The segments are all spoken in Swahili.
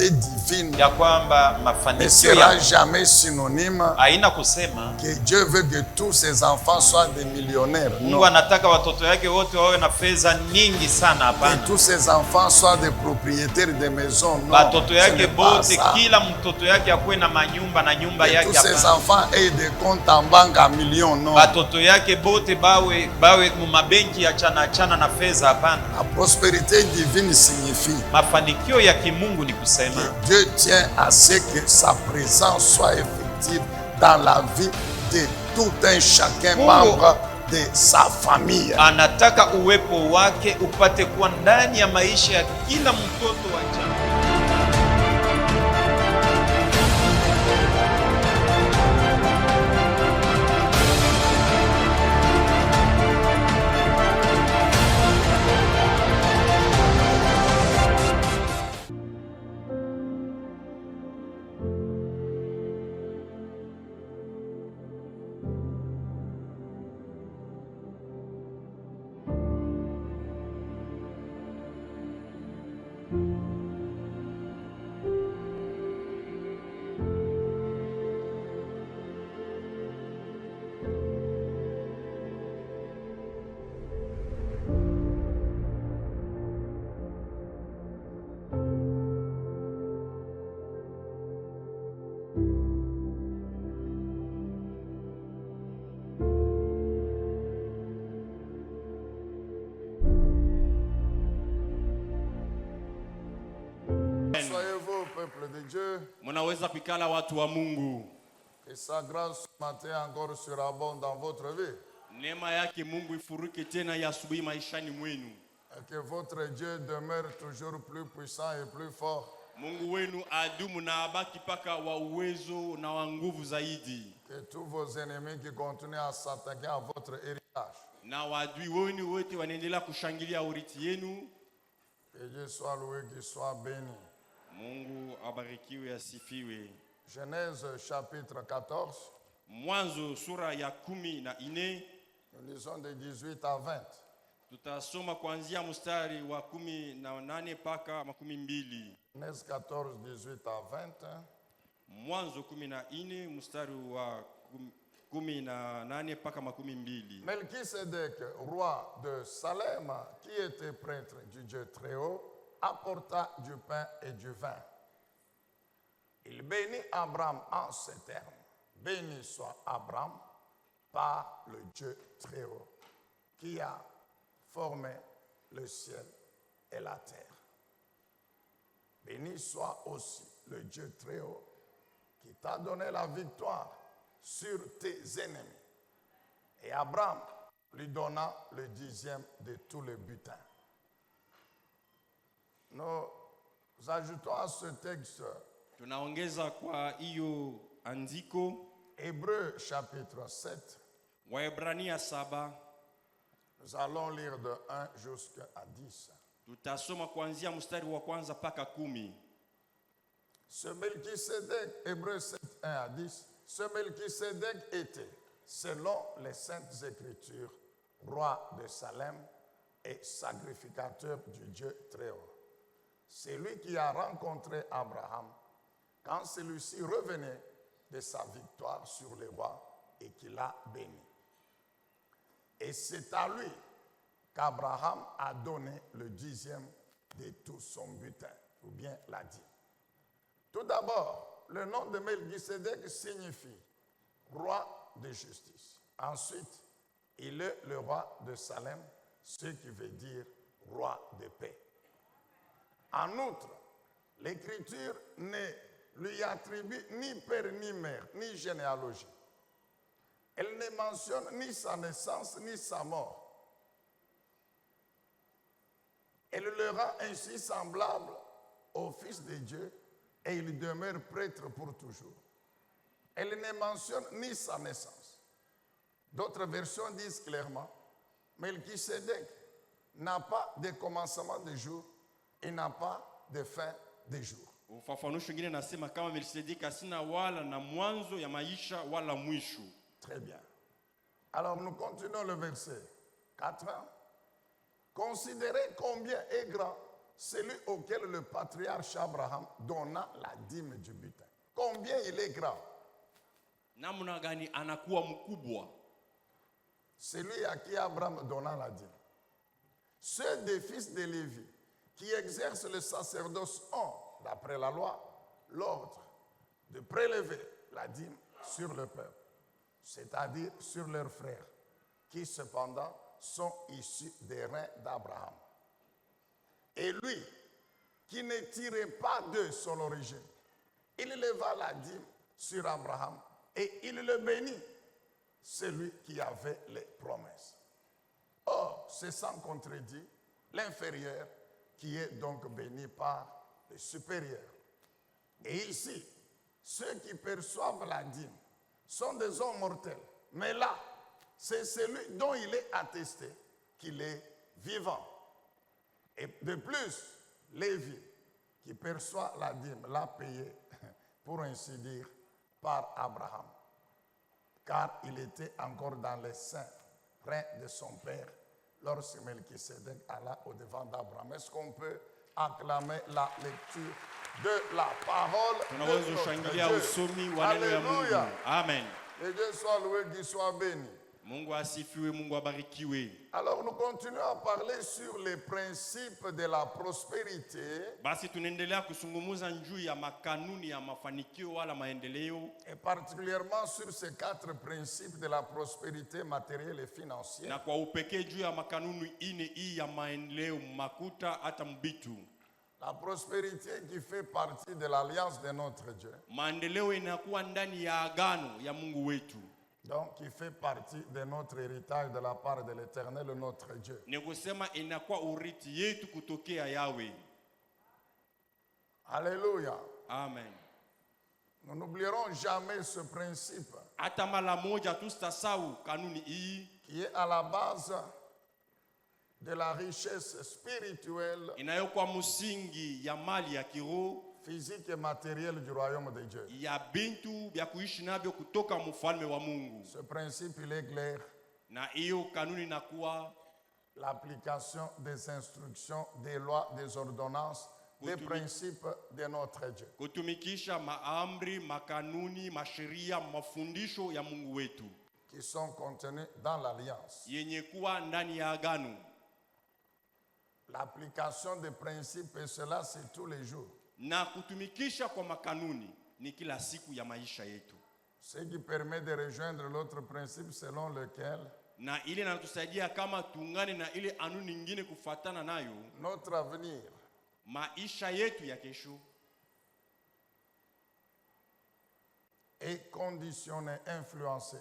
prospérité divine ya kwamba ne mafanikio sera ya jamais synonyme haina kusema que Dieu veut que tous ses enfants soient des millionnaires. Mungu Non. anataka watoto yake wote wawe na fedha nyingi sana. Que Hapana, tous ses enfants soient des propriétaires de maisons. Non. watoto Ce yake n'est pas bote, ça. kila mtoto yake akuwe na manyumba na nyumba Que yake. tous ses Hapana, enfants aient des comptes en banque à millions. Non. watoto yake bote bawe mu mabenki ya chana na fedha. Hapana, La prospérité divine signifie mafanikio ya kimungu ni kusema que Dieu tient à ce que sa présence soit effective dans la vie de tout un chacun membre de sa famille. anataka uwepo wake upate kuwa ndani ya maisha ya kila mtoto wa jamaa. Soyez-vous, peuple de Dieu, Munaweza kuikala watu wa Mungu. que sa grâce ce matin encore surabonde dans votre vie. Neema yake Mungu ifuruke tena ya asubuhi maishani mwenu. Et que votre Dieu demeure toujours plus puissant et plus fort. Mungu wenu adumu na abaki paka wa uwezo na wa nguvu zaidi. Que tous vos ennemis qui continuent à s'attaquer à votre héritage, Na wadui wenu wote wanaendelea kushangilia urithi yenu. que Dieu soit loué, qu'il soit béni. Mungu abarikiwe, asifiwe. Genèse chapitre 14, Mwanzo sura ya 14. nous lisons de 18 à 20. Tutasoma kuanzia mstari wa 18 paka 12. Genèse 14, 18 à 20. Mwanzo 14 mstari wa 18 paka 12. Melchisedec, roi de Salem, qui était prêtre du Dieu Très-Haut, apporta du pain et du vin. Il bénit Abraham en ces termes. Béni soit Abraham par le Dieu Très-Haut, qui a formé le ciel et la terre. Béni soit aussi le Dieu Très-Haut, qui t'a donné la victoire sur tes ennemis. Et Abraham lui donna le 10e de tout le butin. Nous ajoutons à ce texte Tunaongeza kwa hiyo andiko Hébreux chapitre 7. Waebrania 7. Nous allons lire de 1 jusqu'à 10. Tutasoma kuanzia mstari wa kwanza paka 10. Ce Melchisedec, Hébreux 7, 1 à 10, ce Melchisedec était, selon les saintes écritures, roi de Salem et sacrificateur du Dieu Très-Haut. C'est lui qui a rencontré Abraham quand celui-ci revenait de sa victoire sur les rois et qu'il l'a béni. Et c'est à lui qu'Abraham a donné le 10e de tout son butin, ou bien l'a dit. Tout d'abord, le nom de Melchisedec signifie roi de justice. Ensuite, il est le roi de Salem, ce qui veut dire roi de paix. En outre, l'Écriture ne lui attribue ni père, ni mère, ni généalogie. Elle ne mentionne ni sa naissance, ni sa mort. Elle le rend ainsi semblable au Fils de Dieu et il demeure prêtre pour toujours. Elle ne mentionne ni sa naissance. D'autres versions disent clairement, Melchisedec n'a pas de commencement de jour, il n'a pas de fin de jour. Ufafanuzi mwingine nasema kama Melkisedeki asina wala na mwanzo ya maisha wala mwisho. Très bien. Alors nous continuons le verset 4. Considérez combien est grand celui auquel le patriarche Abraham donna la dîme du butin. Combien il est grand? Namna gani anakuwa mkubwa? Celui à qui Abraham donna la dîme. Ceux des fils de Lévi qui exercent le sacerdoce ont, d'après la loi, l'ordre de prélever la dîme sur le peuple, c'est-à-dire sur leurs frères, qui cependant sont issus des reins d'Abraham. Et lui, qui ne tirait pas d'eux son origine, il leva la dîme sur Abraham et il le bénit, celui qui avait les promesses. Or, c'est sans contredit l'inférieur qui est donc béni par le supérieur. Et ici, ceux qui perçoivent la dîme sont des hommes mortels. Mais là, c'est celui dont il est attesté qu'il est vivant. Et de plus, Lévi, qui perçoit la dîme, l'a payé, pour ainsi dire, par Abraham. Car il était encore dans les saints reins de son père lorsque Melchisédek alla au-devant d'Abraham. Est-ce qu'on peut acclamer la lecture de la parole de notre Dieu? Alléluia. Amen. Que Dieu soit loué, qu'il soit béni. Mungu asifiwe, Mungu abarikiwe. Alors nous continuons à parler sur les principes de la prospérité. Basi tunaendelea kusungumuza juu ya makanuni ya mafanikio wala maendeleo. Et particulièrement sur ces 4 principes de la prospérité matérielle et financière. Na kwa upekee juu ya makanuni ine hii ya maendeleo makuta hata mbitu. La prospérité qui fait partie de l'alliance de notre Dieu. Maendeleo inakuwa ndani ya agano ya Mungu wetu. Donc, qui fait partie de notre héritage de la part de l'Éternel, notre Dieu. Ni kusema inakuwa urithi yetu kutokea Yahweh. Alléluia. Amen. Nous n'oublierons jamais ce principe. Hata mara moja tusitasahau kanuni hii, qui est à la base de la richesse spirituelle, inayokuwa msingi ya mali ya kiroho, physique et matérielle du royaume de Dieu. ya bintu vya kuishi navyo kutoka mfalme wa Mungu. Ce principe, il est clair. Na hiyo kanuni inakuwa l'application des instructions, des lois, des ordonnances, des principes de notre Dieu. Kutumikisha maamri, makanuni, masheria, mafundisho ya Mungu wetu, qui sont contenus dans l'alliance. yenye kuwa ndani ya agano. L'application des principes, et cela c'est tous les jours. Na kutumikisha kwa makanuni ni kila siku ya maisha yetu. Ce qui permet de rejoindre l'autre principe selon lequel Na ile inatusaidia kama tuungane na ile anuni nyingine kufatana nayo, notre avenir maisha yetu ya kesho est conditionné, influencé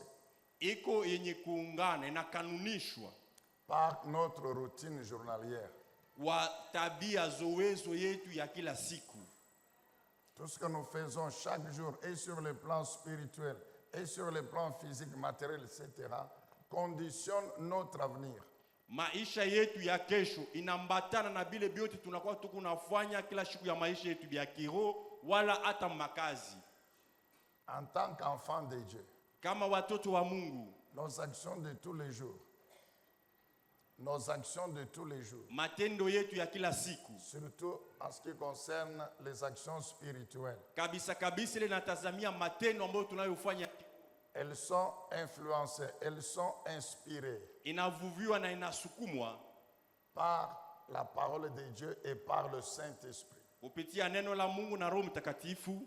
iko yenye kuungana na kanunishwa par notre routine journalière. Wa tabia zowezo yetu ya kila siku. Tout ce que nous faisons chaque jour, et sur le plan spirituel, et sur le plan physique, matériel, etc., conditionne notre avenir. Maisha yetu ya kesho inambatana na bile biote tunakuwa tukunafanya kila siku ya maisha yetu ya kiroho wala hata makazi. En tant qu'enfant de Dieu, Kama watoto wa Mungu, nos actions de tous les jours, nos actions de tous les jours, matendo yetu ya kila siku, surtout en ce qui concerne les actions spirituelles, kabisa kabisa ile natazamia matendo ambayo tunayofanya, elles sont influencées, elles sont inspirées inavuviwa na inasukumwa par la parole de Dieu et par le Saint-Esprit. kupitia neno la Mungu na Roho Mtakatifu.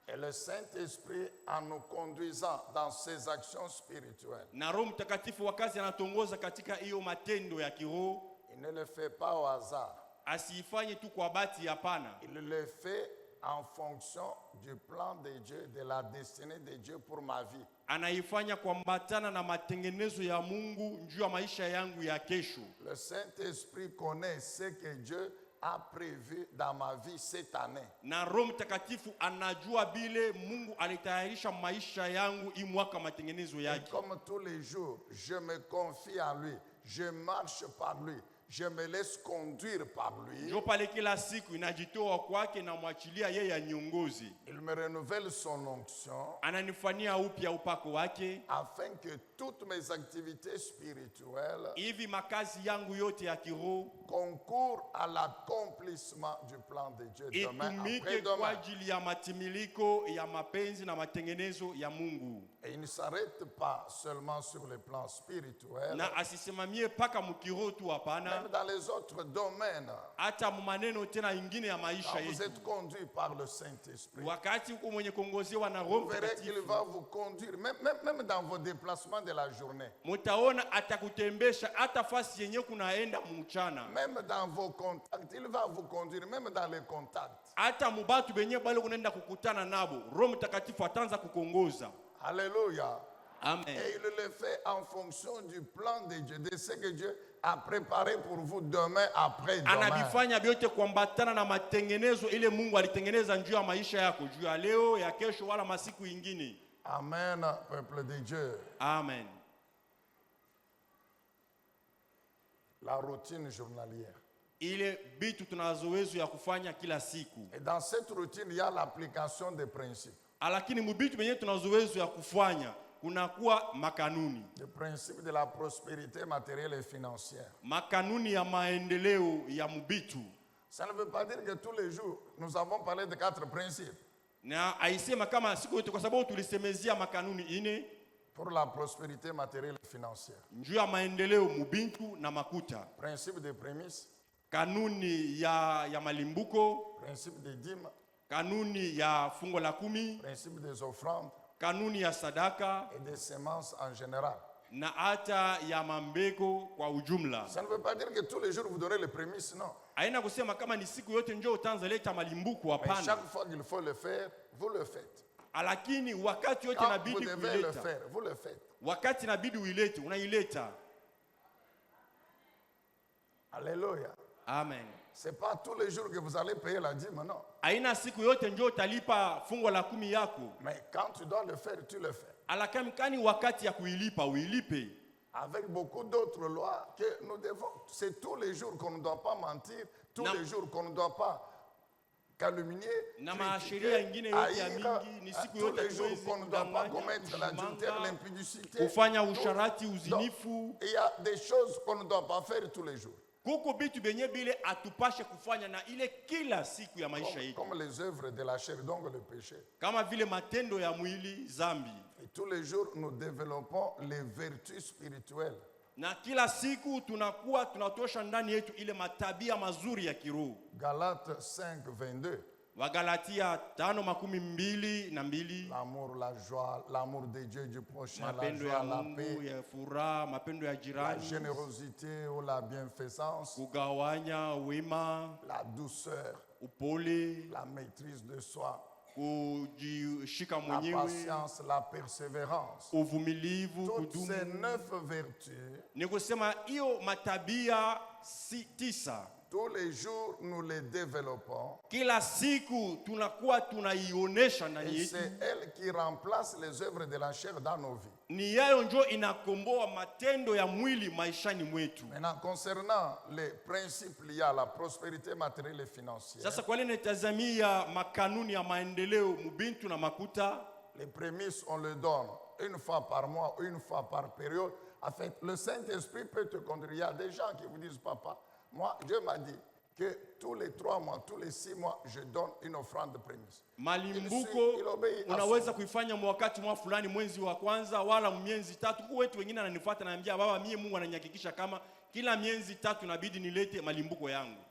Et le Saint-Esprit, en nous conduisant dans ces actions spirituelles, Na Roho Mtakatifu wakazi anatongoza katika hiyo matendo ya kiroho, il ne le fait pas au hasard. asiifanye tu kwa bahati, hapana. Il le fait en fonction du plan de Dieu, de la destinée de Dieu pour ma vie. Anaifanya kuambatana na matengenezo ya Mungu juu ya maisha yangu ya kesho. Le Saint-Esprit connaît ce que Dieu a prévu dans ma vie cette année. Na Roho Mtakatifu anajua bile Mungu alitayarisha maisha yangu hii mwaka matengenezo Et yake. comme tous les jours, je me confie à lui, je marche par lui, je me laisse conduire par lui. Njo pale kila siku inajitoa kwake na mwachilia yeye aniongozi. Il me renouvelle son onction Ananifanyia upya upako wake afin que toutes mes activités spirituelles hivi makazi yangu yote ya kiroho concourent à l'accomplissement du plan de Dieu demain itumike kwa après-demain. ajili ya matimiliko ya mapenzi na matengenezo ya Mungu. Et il ne s'arrête pas seulement sur le plan spirituel, Na asisimamie paka mkiroho tu, hapana, même dans les autres domaines. hata maneno tena ingine ya maisha Quand vous yetu. êtes conduit par le Saint-Esprit, Wakati uko mwenye kuongozewa na vous Roho verrez qu'il Mtakatifu, va vous conduire, même dans vos déplacements de la journée, mutaona atakutembesha hata fasi yenye kunaenda mchana, même dans vos contacts, il va vous conduire, même dans les contacts. hata mubatu benye bale kunaenda kukutana nabo, Roho Mtakatifu ataanza kukongoza. Alléluia. Amen. Et il le fait en fonction du plan de Dieu, de ce que Dieu a préparé pour vous demain, après-demain. Anavifanya vyote kuambatana na matengenezo ile Mungu alitengeneza juu ya maisha yako, juu ya leo, ya kesho, wala masiku ingine. Amen, peuple de Dieu. Amen. La routine journalière. Ile bitu tunazowezo ya kufanya kila siku. Et dans cette routine, il y a l'application des principes. Lakini mubitu benye tunazowezo ya kufanya kunakuwa makanuni. Les principes de la prospérité matérielle et financière. Makanuni ya maendeleo ya mubitu. Ça ne veut pas dire que tous les jours, nous avons parlé de 4 principes. Na aisema kama siku yote, kwa sababu tulisemezia makanuni ine Pour la prospérité matérielle et financière. njuu ya maendeleo mubintu na makuta. Principe des prémices. Kanuni ya malimbuko, Principe des dîmes. kanuni ya fungo la 10, Principe des offrandes. kanuni ya sadaka Et des semences en général. na hata ya mambego kwa ujumla. Ça ne veut pas dire que tous les jours vous donnez les prémices, non. Haina kusema kama ni siku yote njoo utaanza leta malimbuko, Mais hapana. chaque fois qu'il faut le faire, vous le faites. Lakini wakati yote Quand vous inabidi devez le kuileta, faire, vous le faites. wakati inabidi uilete, unaileta. Alléluia. Amen. C'est pas tous les jours que vous allez payer la dîme, non. Haina siku yote njoo utalipa fungo la 10 yako. Mais quand tu dois le faire, tu le fais. Alakani wakati ya kuilipa uilipe. Avec beaucoup d'autres lois que nous devons. C'est tous les jours qu'on ne doit pas mentir, tous les jours qu'on ne doit pas calomnier, Na critiquer, masheria ingine yote ya haïr, mingi ni siku tous yote les jours hatuwezi qu'on ne doit pas kudanganya, commettre l'adultère, kushimanga, l'impudicité. kufanya Tout. usharati, Donc, uzinifu. il y a des choses qu'on ne doit pas faire tous les jours. Kuko bitu benye bile atupashe kufanya na ile kila siku ya maisha yetu. Comme les œuvres de la chair, donc le péché. Kama vile matendo ya mwili, zambi. Et tous les jours, nous développons les vertus spirituelles. Na kila siku tunakuwa tunatosha ndani yetu ile matabia mazuri ya kiroho. Galates 5, 22. Wagalatia 5:22. L'amour, la joie, l'amour de Dieu, du prochain, la Mapendo joie, ya la Mungu, paix, ya furaha, mapendo ya la jirani, générosité ou la bienfaisance, kugawanya, wema, la douceur, upole, la maîtrise de soi, kujishika la mwenyewe, patience, la persévérance. uvumilivu, Toutes ces kudumu. 9 vertus, Ni kusema hiyo matabia 9 tous les jours, nous les développons. kila siku tunakuwa tunaionesha ndani Et yetu. c'est elles qui remplacent les œuvres de la chair dans nos vies. Ni yayo njo inakomboa matendo ya mwili maishani mwetu. Maintenant, concernant les principes liés à la prospérité matérielle et financière, Sasa kwa ile netazamia makanuni ya maendeleo mubintu na makuta, les prémices, on le donne une fois par mois, une fois par période. En fait, le Saint-Esprit peut te conduire. Il y a des gens qui vous disent, papa, moi, Dieu m'a dit que tous les 3 mois, tous les 6 mois, je donne une offrande de prémices. malimbuko Il obéit à unaweza kuifanya wakati mwa fulani, mwezi wa kwanza wala miezi 3. Kwa wetu wengine ananifuata naambia, baba, mie Mungu ananihakikisha kama kila miezi 3 inabidi nilete malimbuko yangu.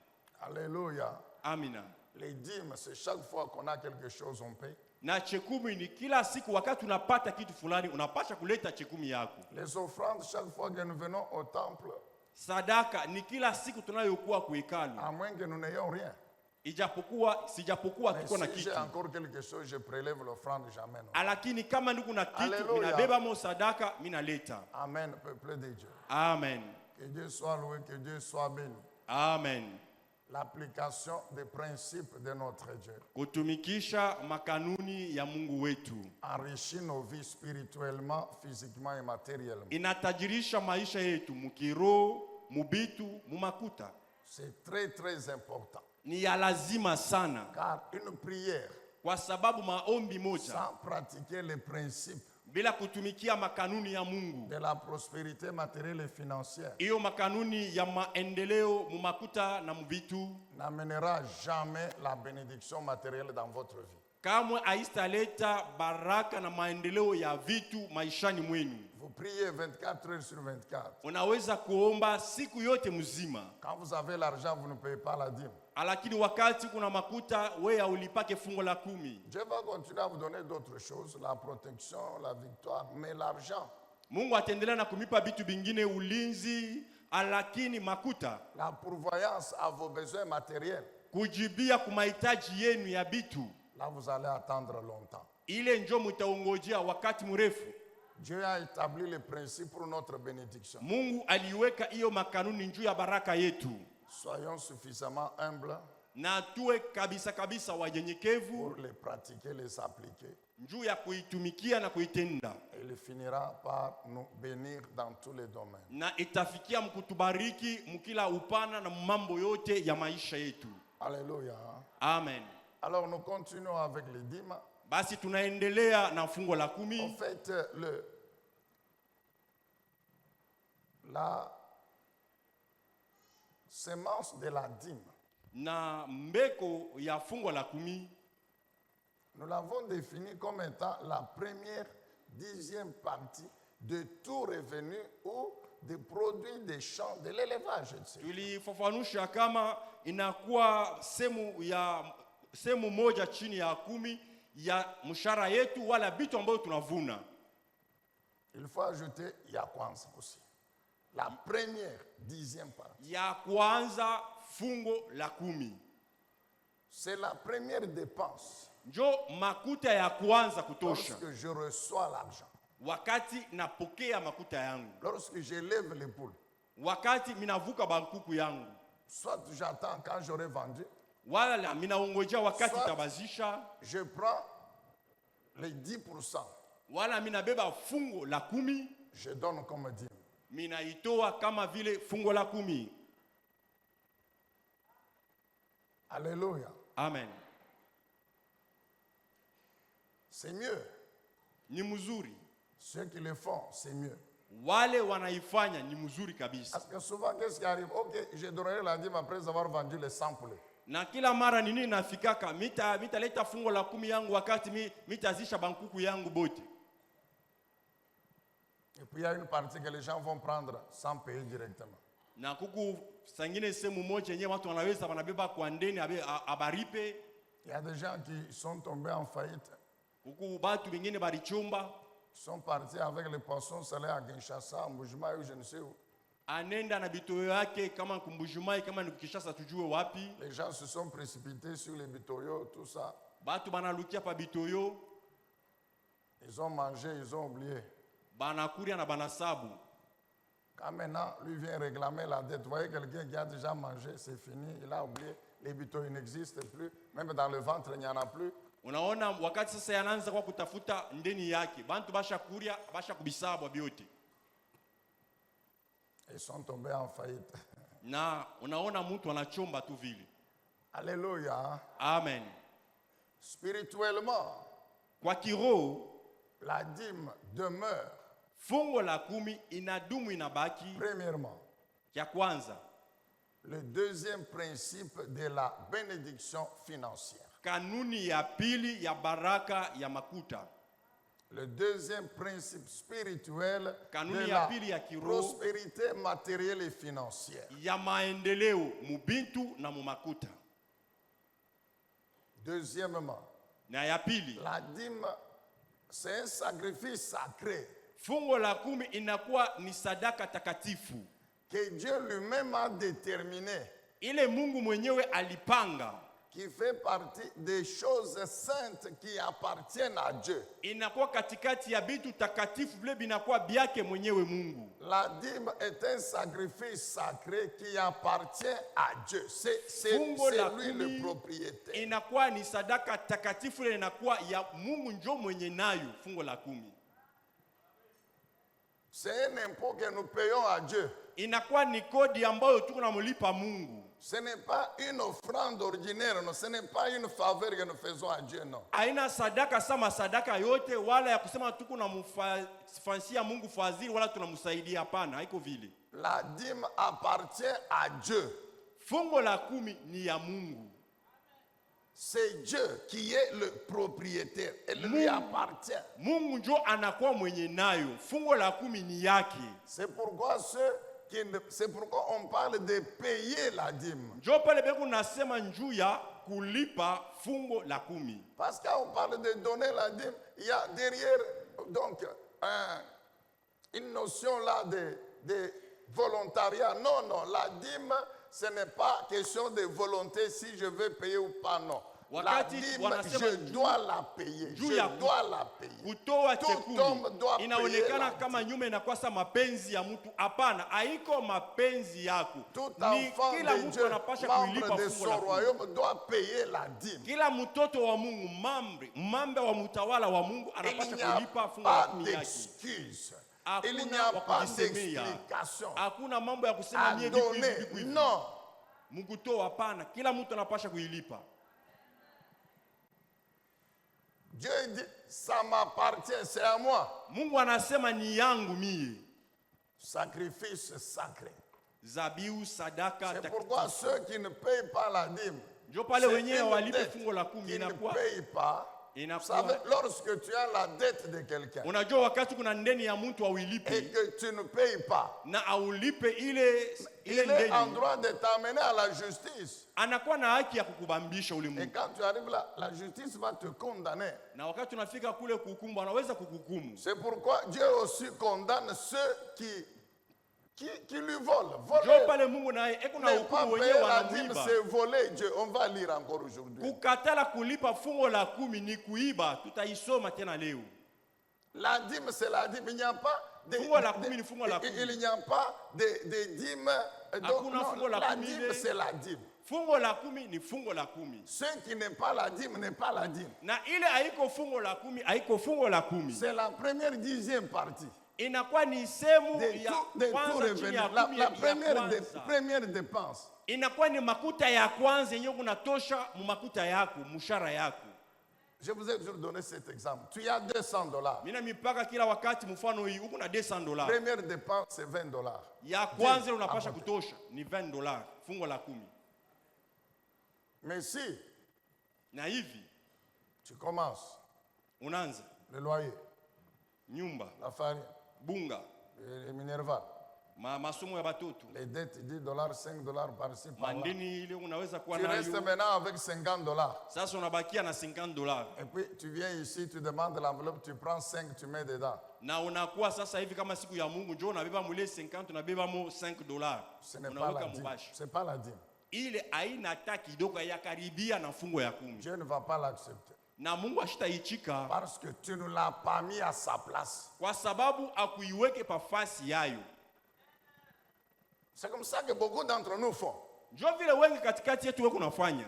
Alléluia. Amina. Les dîmes, c'est chaque fois qu'on a quelque chose, on paye. Na chekumi ni kila siku, wakati unapata kitu fulani unapasha kuleta chekumi yako. Les offrandes, chaque fois que nous venons au temple, Sadaka ni kila siku tunayokuwa kuhekalu, à moins que nous n'ayons rien. sijapokuwa Mais tuko na si kitu. j'ai encore quelque chose, je prélève l'offrande, j'amène. Lakini kama ndugu na kitu, Alléluia. minabeba mo sadaka, minaleta. Amen, peuple de Dieu. Amen. Que Dieu soit loué, que Dieu soit béni. Amen. L'application des principes de notre Dieu Kutumikisha makanuni ya Mungu wetu enrichit nos vies spirituellement, physiquement et matériellement. inatajirisha maisha yetu mkiroho, mubitu, mumakuta. C'est très très important. Ni ya lazima sana. Car une prière Kwa sababu maombi moja sans pratiquer les principes bila kutumikia makanuni ya Mungu, de la prospérité matérielle et financière, hiyo makanuni ya maendeleo mumakuta na mubitu, n'amènera jamais la bénédiction matérielle dans votre vie. kamwe haistaleta baraka na maendeleo ya vitu maishani mwenu. Vous priez 24 heures sur 24. Unaweza kuomba siku yote mzima, Quand vous avez l'argent, vous ne payez pas la dîme. lakini wakati kuna makuta wewe ulipake fungo la 10. Dieu va continuer à vous donner d'autres choses, la protection, la victoire, mais l'argent, Mungu ataendelea na kumipa vitu vingine, ulinzi, lakini makuta, la pourvoyance à vos besoins matériels, kujibia kumahitaji yenu ya vitu, là vous allez attendre longtemps. ile njo mutaongojea wakati mrefu. Dieu a établi les principes pour notre bénédiction. Mungu aliweka hiyo makanuni njuu ya baraka yetu, Soyons suffisamment humbles na tuwe kabisa kabisa wanyenyekevu pour les pratiquer, les appliquer. njuu ya kuitumikia na kuitenda, Et il finira par nous bénir dans tous les domaines. na itafikia mkutubariki mkila upana na mambo yote ya maisha yetu. Alléluia. Amen. Alors nous continuons avec les dîmes. Basi tunaendelea na fungo la En 10. fait, la sémence de la dîme, Na mbeko ya fungo la 10 nous l'avons définie comme étant la première dixième partie de tout revenu ou des produits des champs, de l'élevage, etc. tulifafanusha kama inakuwa sehemu moja chini ya 10 ya mshahara yetu wala vitu ambayo tunavuna. Il faut ajouter Yakwanza aussi. La première dixième partie. Ya kwanza fungo la 10 C'est la première dépense njo makuta ya kwanza kutosha, lorsque je reçois l'argent. wakati napokea makuta yangu, Lorsque j'élève les poules, wakati minavuka bankuku yangu, soit j'attends quand j'aurai vendu, wala minaongojea wakati Soit- tabazisha, je prends les 10%, wala minabeba fungo la 10 je donne comme dîme. minaitoa kama vile fungo la 10. Alléluia. Amen. C'est mieux. Ni mzuri, Ceux qui le font, c'est mieux. wale wanaifanya ni mzuri kabisa. Parce que souvent, qu'est-ce qui arrive? Ok, je donnerai la dîme après avoir vendu les 100 poulets. Na kila mara nini nafikaka mitaleta fungo la 10 yangu wakati mitazisha bankuku yangu bote, Et puis il y a une partie que les gens vont prendre sans payer directement. na kuku sangine sehemu moja yenyewe watu wanaweza wanabeba kwa ndeni abaripe. Il y a des gens qui sont tombés en faillite, Kuku batu wengine balichumba, qui sont partis avec les poissons salés à Kinshasa, à Mbujimayi ou je ne sais où. anenda na bitoyo yake kama Kumbujumai, kama ni Kishasa tujue wapi. Les gens se sont précipités sur les bitoyos, tout ça. Batu banalukia pa bitoyo, Ils ont mangé, ils ont oublié. banakuria na banasabu. Quand maintenant, lui vient réclamer la dette, vous voyez quelqu'un qui a déjà mangé, c'est fini, il a oublié. Les bitoyos n'existent plus. Même dans le ventre, il n'y en a plus. Unaona, wakati sasa yanaanza kwa kutafuta ndeni yake, bantu basha kuria basha kubisabwa byote, Ils sont tombés en faillite. na unaona mtu anachomba tu vile. Alléluia. Amen. Spirituellement, Kwa kiroho la dîme demeure, fungo la 10 inadumu, inabaki. premièrement, Ya kwanza, le deuxième principe de la bénédiction financière. kanuni ya pili ya baraka ya makuta, Le deuxième principe spirituel de kanuni ya la pili ya kiroho prospérité matérielle et financière. ya maendeleo mubintu na mumakuta. Deuxièmement, Na ya pili, la dîme, c'est un sacrifice sacré fungo la 10 inakuwa ni sadaka takatifu que Dieu lui-même a déterminé, ile Mungu mwenyewe alipanga, qui fait partie des choses saintes qui appartiennent à Dieu. inakuwa katikati ya bitu takatifu vile binakuwa byake mwenyewe Mungu. La dîme est un sacrifice sacré qui appartient à Dieu. C'est Fungo la lui le 10 propriétaire. inakuwa ni sadaka takatifu, ile inakuwa ya Mungu njo mwenye nayo fungo la 10. C'est un impôt que nous payons à Dieu. inakuwa ni kodi ambayo tuko namlipa Mungu. Ce n'est pas une offrande ordinaire, non. Ce n'est pas une faveur que nous faisons à Dieu, non. Haina sadaka sama sadaka yote, wala ya kusema tuko namfansia Mungu fadhili wala tunamsaidia, hapana, haiko vile. La dîme appartient à Dieu. Fungo la 10 ni ya Mungu. C'est Dieu qui est le propriétaire. Elle lui appartient. Mungu njo anakuwa mwenye nayo. Fungo la 10 ni yake. C'est pourquoi c'est pourquoi on parle de payer la dîme. Njo pale beku nasema njuu ya kulipa fungo la 10. Parce que quand on parle de donner la dîme, il y a derrière donc une notion là de volontariat. Non, non, la dîme, ce n'est pas question de volonté si je veux payer ou pas, non. La dîme, je dois la payer. Je dois la payer. Tout homme doit payer. Inaonekana kama nyume inakuwa sa mapenzi ya mtu. Hapana, haiko mapenzi yako. Tout enfant de Dieu, membre de son royaume, doit payer la dîme. Kila mtoto wa Mungu, mambe wa mutawala wa Mungu anapaswa kulipa fungu la 10 yake. Il n'y a pas d'explication. Hakuna mambo ya kusema mie hivi. Non. Mungu toa, hapana. Kila mtu anapaswa kuilipa. Dieu dit, ça m'appartient, c'est à moi. Mungu anasema ni yangu mie. Sacrifice sacré. Zabiu sadaka. C'est pourquoi ceux qui ne payent pas la dîme, njo pale wenyewe walipe fungo la 10 qui ne inakuwa payent pas. Vous savez, lorsque tu as la dette de quelqu'un unajua wakati kuna ndeni ya mtu aulipe et que tu ne payes pas, na aulipe ile il est en droit de t'amener à la justice. Anakuwa na haki ya kukubambisha ule mtu. Et quand tu arrives là, la justice va te condamner. Na wakati unafika kule kuhukumu, anaweza kukuhukumu. C'est pourquoi Dieu aussi condamne ceux qui lui volent. Voler. Pale Mungu naye eko na hukumu wenyewe wanamuiba. C'est voler Dieu. On va lire encore aujourd'hui. Kukatala kulipa fungo la 10 ni kuiba. Tutaisoma tena leo. La dîme, c'est la dîme. Il n'y a pas de fungo la 10 ni fungo la 10. Il n'y a pas de dîme. Donc, non, la dîme, c'est la dîme. Fungo la 10 ni fungo la 10. Ce qui n'est pas la dîme n'est pas la dîme. Na ile haiko fungo la 10, haiko fungo la 10. C'est la première 10e partie. Inakuwa ni sehemu ya kwanza chini ya 10 la première dépense. Inakuwa ni makuta ya kwanza yenye unatosha mu makuta yako, mshahara yako. Je vous ai toujours donné cet exemple. Tu as $200. Mina mipaka kila wakati mfano hii uko na $200. Première dépense c'est $20. Ya kwanza unapasha kutosha ni $20, fungo la 10. Mais si na hivi tu commences unaanza le loyer, nyumba, la farine, bunga, le minerval, masomo ya batoto, les dettes $10, $5 par-ci par-là. Mandeni ile unaweza kuwa nayo. Tu restes maintenant avec $50. Sasa unabakia na $50. Et puis tu viens ici, tu demandes l'enveloppe, tu prends 5, tu mets dedans. Na unakuwa sasa hivi kama siku ya Mungu njoo unabeba mule 50 unabeba mo $5. Ce n'est pas la dîme. C'est pas la dîme. Ile aina hata kidogo ya karibia na fungo ya 10. Dieu ne va pas l'accepter. Na Mungu ashitaichika parce que tu ne l'as pas mis à sa place. Kwa sababu akuiweke pafasi yayo. C'est comme ça que beaucoup d'entre nous font. Njo vile wengi katikati yetu wewe unafanya.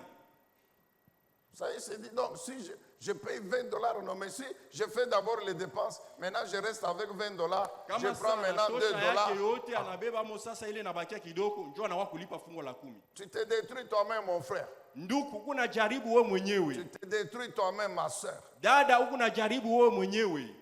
Ça il se dit donc si je paye $20 non mais si je fais d'abord les dépenses, maintenant je reste avec $20, je prends maintenant $2. Yote anabeba mo sasa ile nabakia kidogo njoo anawa kulipa fungo la 10. Tu te détruis toi-même mon frère. Ndugu kuna jaribu wewe mwenyewe. Tu te détruis toi-même ma sœur. Dada huko na jaribu wewe mwenyewe.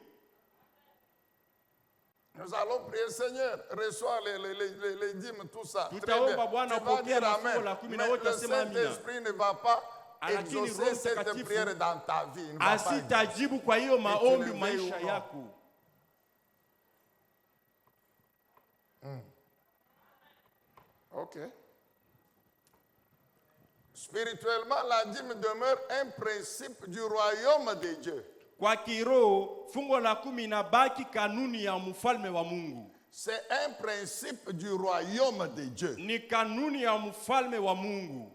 Nous allons prier, Seigneur, reçois les dîmes, tout ça. Tutaomba Bwana upokee fungo la 10 na wote wasema amina. Le Saint-Esprit ne va pas exaucer cette prière dans ta vie. Asitajibu kwa hiyo maombi maisha yako. OK. Spirituellement, la dîme demeure un principe du royaume de Dieu. Kwa kiroho, fungo la 10 inabaki kanuni ya mfalme wa Mungu. C'est un principe du royaume de Dieu. Ni kanuni ya mfalme wa Mungu.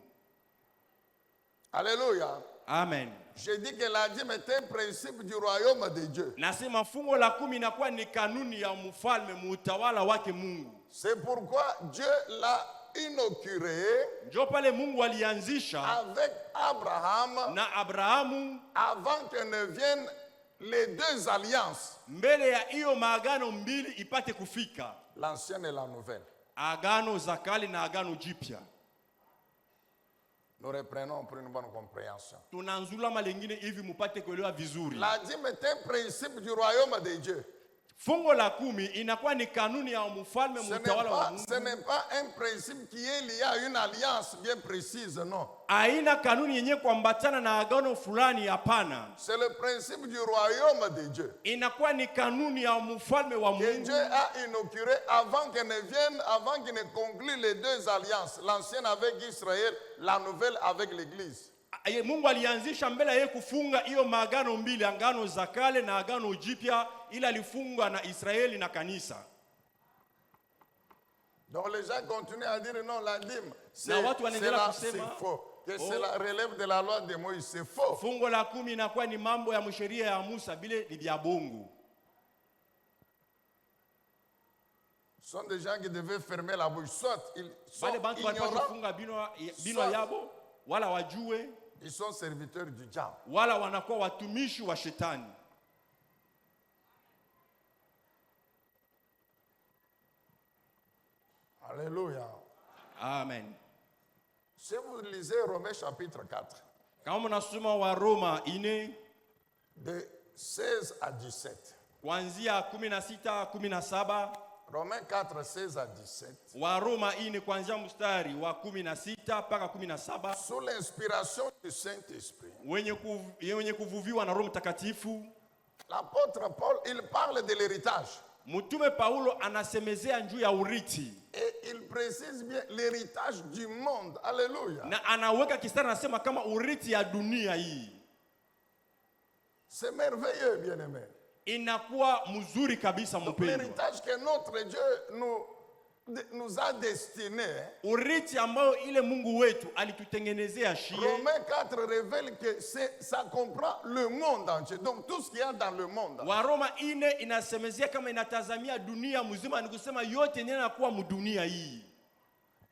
Alléluia. Amen. Je dis que la dîme est un principe du royaume de Dieu. Nasema fungo la 10 inakuwa ni kanuni ya mfalme mutawala wake Mungu. C'est pourquoi Dieu l'a inauguré njo pale Mungu alianzisha avec Abraham na Abrahamu avant que ne viennent les deux alliances. Mbele ya hiyo maagano mbili ipate kufika. L'ancienne et la nouvelle. Agano za kale na agano jipya. Nous reprenons pour une bonne compréhension. Tunanzula malengine hivi mupate kuelewa vizuri. La dîme est un principe du royaume de Dieu. Fungo la 10 inakuwa ni kanuni ya mfalme mtawala wa Mungu. Ce n'est pas un principe qui est lié à une alliance bien précise, non. Aina kanuni yenye kuambatana na agano fulani, hapana. C'est le principe du royaume de Dieu. Inakuwa ni kanuni ya mfalme wa Mungu. Que Dieu a inauguré avant qu'il ne vienne, avant qu'il ne conclue les deux alliances, l'ancienne avec Israël, la nouvelle avec l'Église. Mungu alianzisha mbele yeye kufunga hiyo maagano mbili, agano za kale na agano jipya, ila alifunga na Israeli na kanisa. Donc les gens continuent à dire non, la dîme, c'est faux. Que cela relève de la loi de Moïse, c'est faux. Fungo la 10 inakuwa ni mambo ya msheria ya Musa, bile ni vya bongo. Ce sont des gens qui devaient fermer la bouche. Soit ils sont ignorants, wala wajue, ils sont serviteurs du diable. Wala wanakuwa watumishi wa shetani. Alléluia. Amen. Si vous lisez Romains chapitre 4, kama mnasoma wa Roma 4 de 16 à 17. Kuanzia 16 17. Romains 4 16 à 17. Wa Roma 4 kuanzia mstari wa 16 mpaka 17. Sous l'inspiration du Saint-Esprit. Wenye kuvuviwa na Roho Mtakatifu. L'apôtre Paul, il parle de l'héritage. Mtume Paulo anasemezea juu ya urithi. Et il précise bien l'héritage du monde. Alléluia. Na anaweka kistari, anasema kama urithi ya dunia hii. C'est merveilleux, bien-aimé. Inakuwa mzuri kabisa mpendwa. L'héritage que notre Dieu nous a destiné. Urithi ambao ile Mungu wetu alitutengenezea shie. Romains 4 révèle que ça comprend le monde entier. Donc tout ce qu'il y a dans le monde. Wa Roma 4 inasemezea kama inatazamia dunia mzima, ni kusema yote inakuwa mdunia hii.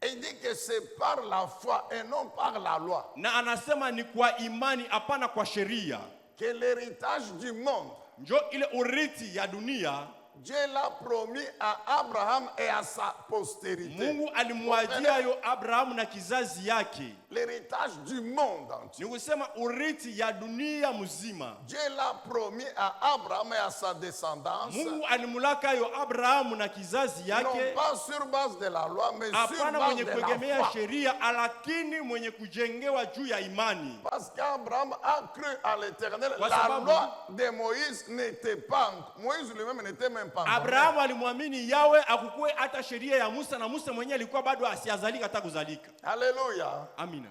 Et il dit que c'est par la foi et non par la loi. Na anasema ni kwa imani, hapana kwa sheria. Que l'héritage du monde, njo ile urithi ya dunia, Dieu l'a promis à Abraham et à sa postérité. Mungu alimwajia yo Abraham na kizazi yake. L'héritage du monde entier. Ni kusema urithi ya dunia mzima. Dieu l'a promis à Abraham et à sa descendance. Mungu alimulaka yo Abraham na kizazi yake. Non pas sur base de la loi, mais sur base mwenye de kuegemea la foi. sheria, lakini mwenye kujengewa juu ya imani. Parce qu'Abraham a cru à l'Éternel. La loi de Moïse n'était pas. Moïse lui-même n'était même pas. Abraham alimwamini Yawe, akukue hata sheria ya Musa, na Musa mwenyewe alikuwa bado asiazalika hata kuzalika. Alléluia. Amina.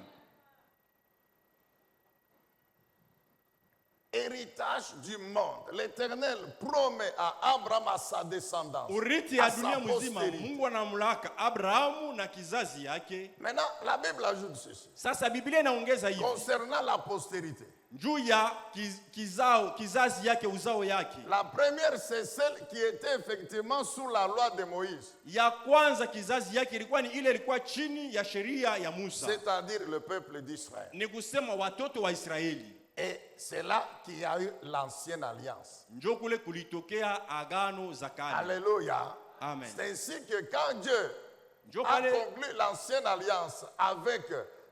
Héritage du monde. L'Éternel promet à Abraham, à sa descendance. Urithi ya dunia mzima Mungu anamlaka Abrahamu na kizazi yake. Maintenant, la Bible ajoute ceci. Sasa Biblia inaongeza hivi. Concernant la postérité. Juu ya kizazi yake, uzao yake. La première, c'est celle qui était effectivement sous la loi de Moïse. Ya kwanza kizazi yake ilikuwa ni ile ilikuwa chini ya sheria ya Musa. C'est-à-dire le peuple d'Israël. Ni kusema watoto wa Israeli. Et c'est là qu'il y a eu l'ancienne alliance. Njo kule kulitokea agano za kale. Alléluia. Amen. C'est ainsi que quand Dieu a conclu l'ancienne alliance avec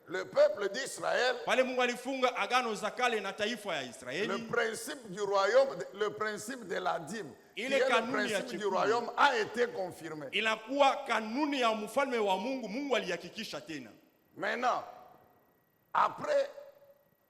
le peuple d'Israël, pale Mungu alifunga agano za kale na taifa ya Israeli, le principe du royaume, le principe de la dîme, qui est le principe du royaume, a été confirmé. Inakuwa kanuni ya mfalme wa Mungu, Mungu alihakikisha tena. Maintenant, après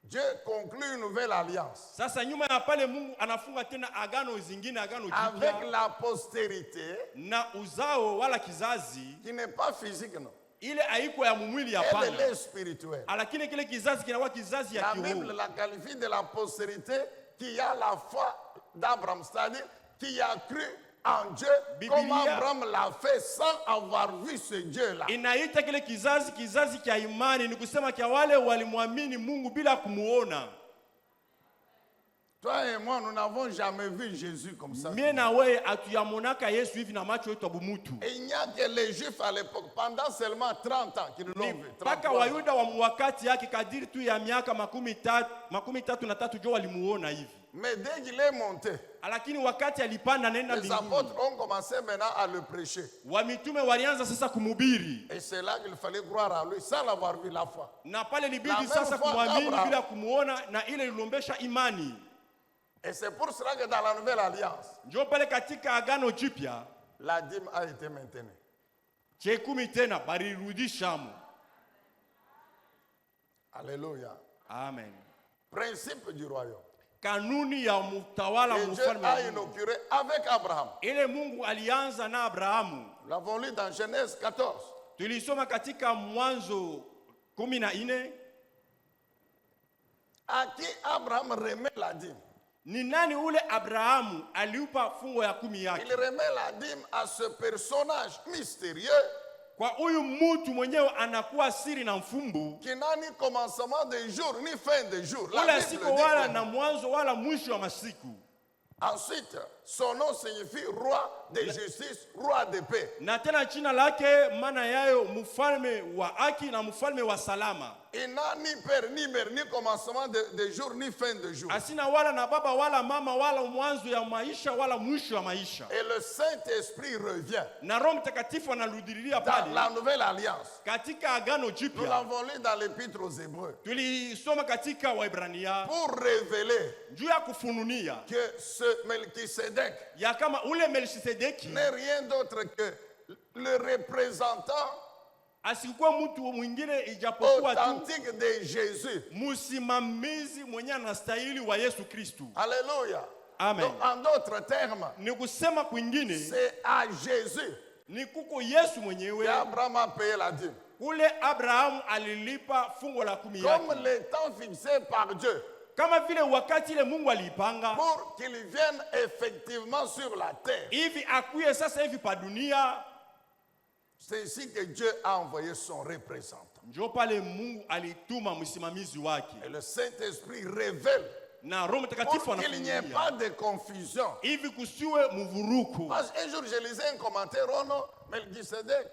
Dieu conclut une nouvelle alliance. Sasa nyuma ya pale Mungu anafunga tena agano zingine, agano jipya. Avec la postérité, na uzao wala kizazi, qui n'est pas physique, non. Ile haiko ya mwili hapana. Elle est spirituelle. Lakini kile kizazi kinakuwa kizazi ya kiroho. La Bible la qualifie de la postérité qui a la foi d'Abraham, c'est-à-dire qui a cru en Dieu, comme Abraham l'a fait sans avoir vu ce Dieu-là. Inaita kile kizazi kia imani, ni kusema kia wale walimwamini Mungu bila kumuona. Toi et moi, nous n'avons jamais vu Jésus comme ça. Mie na wewe atuyamonaka Yesu hivi na macho yetu abumutu. Et il n'y a que les Juifs à l'époque, pendant seulement 30 ans, qui l'ont vu. Paka Wayuda wa mwakati yake kadiri tu ya miaka 33 jo walimuona hivi. Mais dès qu'il est monté, lakini wakati alipanda naenda les mbinguni, apôtres ont commencé maintenant à le prêcher. wa mitume walianza sasa kumhubiri, Et c'est là qu'il fallait croire à lui sans l'avoir vu la foi. na pale La libidi même sasa fois kumwamini Abraham. bila kumuona, na ile ililombesha imani. Et c'est pour cela que dans la nouvelle alliance, Ndio pale katika agano jipya la dîme a été maintenue. chekumi tena balirudishamo. Alléluia. Amen. Principe du royaume. Kanuni ya mtawala Et Dieu mfalme a wa Mungu. inauguré avec Abraham. Ile Mungu alianza na Abrahamu. Nous l'avons lu dans Genèse 14. Tulisoma katika Mwanzo 14. À qui Abraham remet la dîme? Ni nani ule Abrahamu aliupa fungo ya 10 yake? Il remet la dîme à ce personnage mystérieux Kwa huyu mtu mwenyewe anakuwa siri na mfumbu, qui n'a ni commencement de jour ni fin de jour. La ula Bible siko dit wala que- na mwanzo wala mwisho wa masiku. Ensuite, son nom signifie roi de justice, roi de paix. Na tena jina lake maana yayo mfalme wa haki na mfalme wa salama. Il n'a ni père, ni mère, ni commencement de jour, ni fin de jour. Asina wala na baba wala mama wala mwanzo ya maisha wala mwisho wa maisha. Et le Saint-Esprit revient Na Roho Mtakatifu anarudilia dans pale la nouvelle alliance. katika agano Nous jipya. l'avons lu dans l'épître aux Hébreux. Tulisoma katika Waebrania Pour révéler juu ya kufununia que ce Melchisédek ya kama ule Melkisedeki n'est rien d'autre que le représentant asikuwa mtu mwingine ijapokuwa tu authentique de Jésus. msimamizi mwenye anastahili wa Yesu Kristu. Alléluia. Amen. Donc, en d'autres termes, Ni kusema kwingine c'est à Jésus ni kuko Yesu mwenyewe qu'Abraham a payé la dîme. kule Abrahamu alilipa fungo la 10 Comme yake, le temps fixé par Dieu kama vile wakati ile Mungu aliipanga pour qu'il vienne effectivement sur la terre. hivi akuye sasa hivi pa dunia. C'est ici que Dieu a envoyé son représentant. Njo pale Mungu alituma msimamizi wake Et le Saint-Esprit révèle na Roho Mtakatifu pour qu'il n'y ait anafunulia pas de confusion. hivi kusiwe mvuruku. Parce qu'un jour, je lisais un commentaire, oh non, Melchisédek,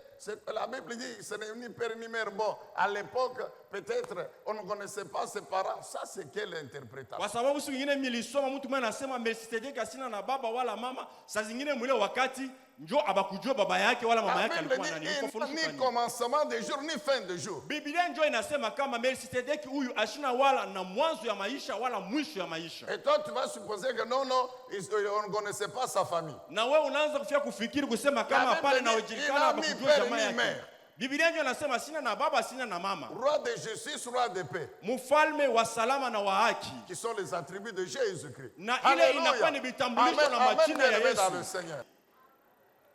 la Bible dit, ce n'est ni père ni mère. Bon, à l'époque, peut-être, on ne connaissait pas ses parents. Ça, c'est quelle interprétation? Kwa sababu siku nyingine nilisoma mtu mmoja anasema Melkisedeki asina na baba wala mama. Saa zingine mwile wakati njo abakujua baba yake wala mama La yake Bible alikuwa nani. dit, Uko il n'a funusu ni kani. commencement de jour, ni fin de jour. Biblia njo inasema kama Melkisedeki huyu ashina wala na mwanzo ya maisha wala mwisho ya maisha. Et toi, tu vas supposer que non, non, on ne connaissait pas sa famille. Na wewe unaanza kufia kufikiri kusema kama Bible pale dit, na il ujulikana n'a ni abakujua père jamaa ni yake. mère. Biblia njo inasema sina na baba sina na mama. Roi de justice, roi de paix, Mfalme wa salama na wa haki. qui sont les attributs de Jésus-Christ. Na ile inakuwa ni vitambulisho na majina ya bien-aimés dans le Yesu. Seigneur.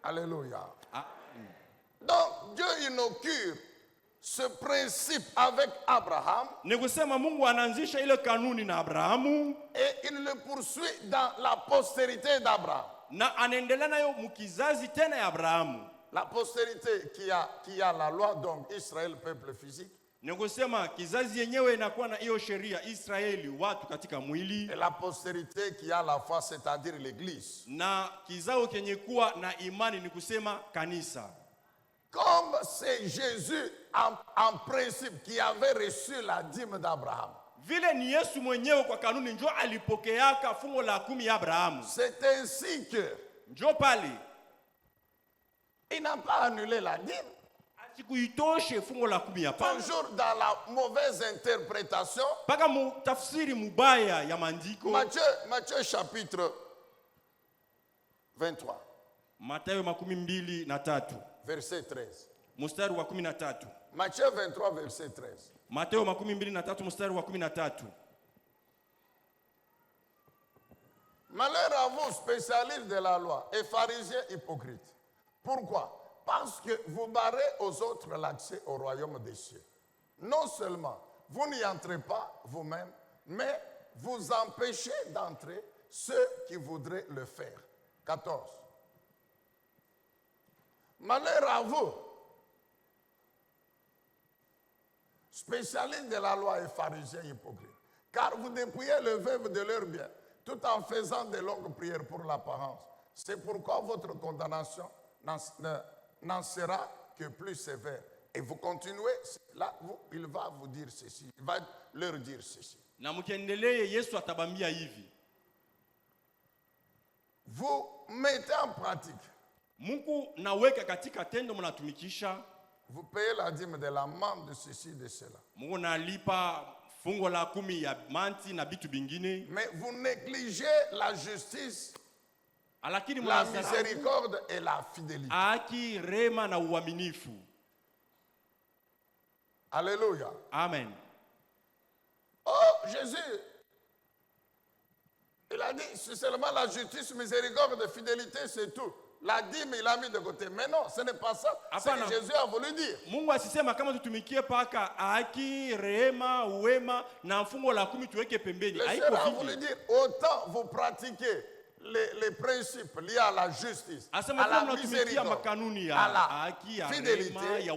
Alléluia. Ah, Donc, Dieu inaugure ce principe avec Abraham ni kusema Mungu anaanzisha ile kanuni na Abrahamu et il le poursuit dans la postérité d'Abraham. na anaendelea nayo mkizazi tena ya Abrahamu. La postérité qui a la loi, donc Israël, peuple physique, Ni kusema kizazi yenyewe inakuwa na hiyo sheria Israeli, watu katika mwili, et la postérité qui a la foi, c'est-à-dire l'Église. na kizao kenye kuwa na imani ni kusema kanisa. Comme c'est Jésus en principe qui avait reçu la dîme d'Abraham, Vile ni Yesu mwenyewe kwa kanuni njo alipokeaka fungo la 10 ya Abrahamu. c'est ainsi que Njo pale il n'a pas annulé la dîme. asikuitoshe fungo la 10 hapana. Toujours dans la mauvaise interprétation. Paka tafsiri mubaya ya maandiko. Matthieu chapitre 23, Mathayo 23 verset 13. mstari wa 13. Matthieu 23, verset 13. Mathayo 23 mstari wa 13. Malheur à vous, spécialistes de la loi et pharisiens hypocrites. Pourquoi? Parce que vous barrez aux autres l'accès au royaume des cieux. Non seulement vous n'y entrez pas vous-même, mais vous empêchez d'entrer ceux qui voudraient le faire. 14. Malheur à vous, spécialistes de la loi et pharisiens hypocrites, car vous dépouillez le veuve de leur bien, tout en faisant de longues prières pour l'apparence. C'est pourquoi votre condamnation n'en sera que plus sévère. Et vous continuez, là, il va vous dire ceci, il va leur dire ceci. Na mkiendelee Yesu atabambia hivi. vous mettez en pratique. Mungu naweka katika tendo mnatumikisha. Vous payez la dîme de la manne, de ceci, de cela. Mungu nalipa fungo la 10 ya manti na bitu bingine. Mais vous négligez la justice, Lakini la miséricorde et la fidélité. haki, rema na uaminifu. Alléluia. Amen. Oh, Jésus, il a dit, c'est seulement la justice, miséricorde et fidélité, c'est tout. La dîme, il a mis de côté. Mais non, ce n'est pas ça. C'est ce que Jésus a voulu dire. Mungu asisema kama tutumikie paka haki, rehema, uwema na fungo la 10 tuweke pembeni. Le Seigneur a voulu dire, autant vous pratiquez les principes liés à la justice, à la miséricorde, à la fidélité,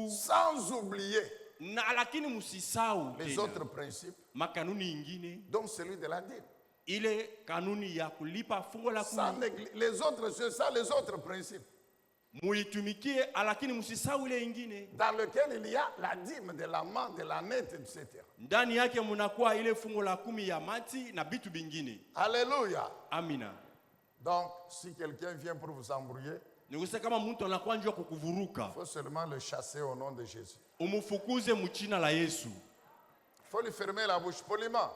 sans oublier les autres principes, dont celui de la dîme. Les autres, c'est ça, les autres principes. Dans lequel il y a la dîme de la manne, de la nette, etc. Alléluia. Amina. Donc, si quelqu'un vient pour vous embrouiller, il faut seulement le chasser au nom de Jésus. Il faut lui fermer la bouche poliment.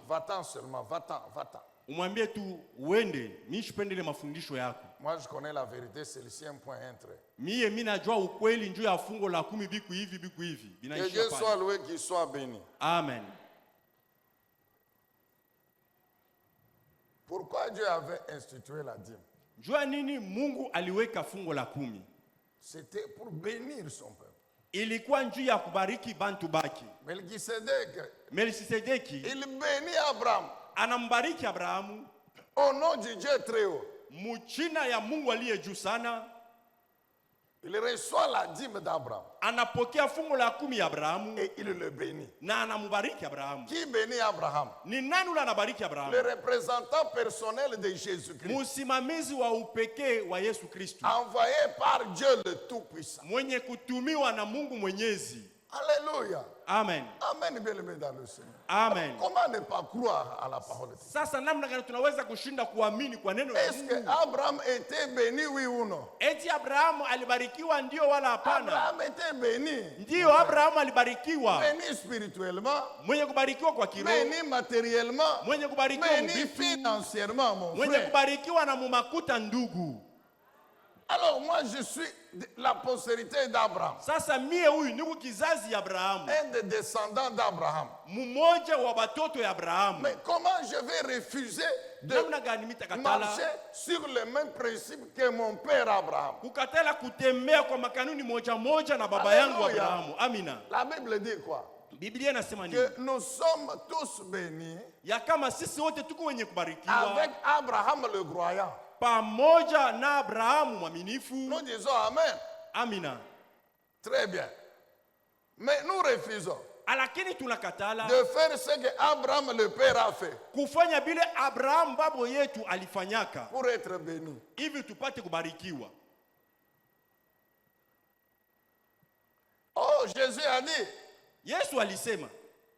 Va-t'en seulement, va-t'en, va-t'en. Moi, je connais la vérité, celle-ci un point, un trait. Que Dieu soit loué, qu'il soit béni. Amen. Pourquoi Dieu avait institué la dîme? C'était pour bénir son peuple. Melchisedec, il bénit Abraham. Anambariki Abrahamu au nom du Dieu très haut. Muchina ya Mungu aliye juu sana. Il reçoit la dîme d'Abraham. Anapokea fungu la 10 ya Abrahamu. Et il le bénit. Na anamubariki Abrahamu. Qui bénit Abraham? Ni nani ule anabariki Abrahamu? Le représentant personnel de Jésus-Christ. Musimamizi wa upekee wa Yesu Kristo. Envoyé par Dieu le Tout-Puissant. Mwenye kutumiwa na Mungu Mwenyezi. Alléluia. Amen. Amen, bien-aimé dans le Seigneur. Amen. Comment ne pas croire à la parole de Dieu? Sasa namna gani tunaweza kushinda kuamini kwa neno la Mungu? Est-ce que Abraham était béni, oui ou non? Eti Abrahamu alibarikiwa ndio wala hapana? Abraham était béni. Ndio, Abrahamu alibarikiwa. Béni spirituellement. Mwenye kubarikiwa kwa kiroho. Béni matériellement. Mwenye kubarikiwa béni financièrement, mon frère. Mwenye kubarikiwa na mumakuta ndugu. Alors moi je suis la postérité d'Abraham. Sasa mie huyu niko kizazi ya Abrahamu. Un des descendants d'Abraham. Mmoja wa batoto ya Abrahamu. Mais comment je vais refuser de marcher sur le même principe que mon père Abraham? Kukatala kutembea kwa makanuni moja moja na baba yangu Abrahamu. Amina. La Bible dit quoi? Biblia inasema nini? Que nous sommes tous bénis. Ya kama sisi wote tuko wenye kubarikiwa. Avec Abraham le croyant. Pamoja na Abrahamu mwaminifu. Nous disons amen. Amina. Très bien. Mais nous refusons Alakini tunakatala de faire ce que Abraham le père a fait. Kufanya bile Abraham babo yetu alifanyaka. Pour être béni. Hivi tupate kubarikiwa. Oh, Jésus a dit. Yesu alisema.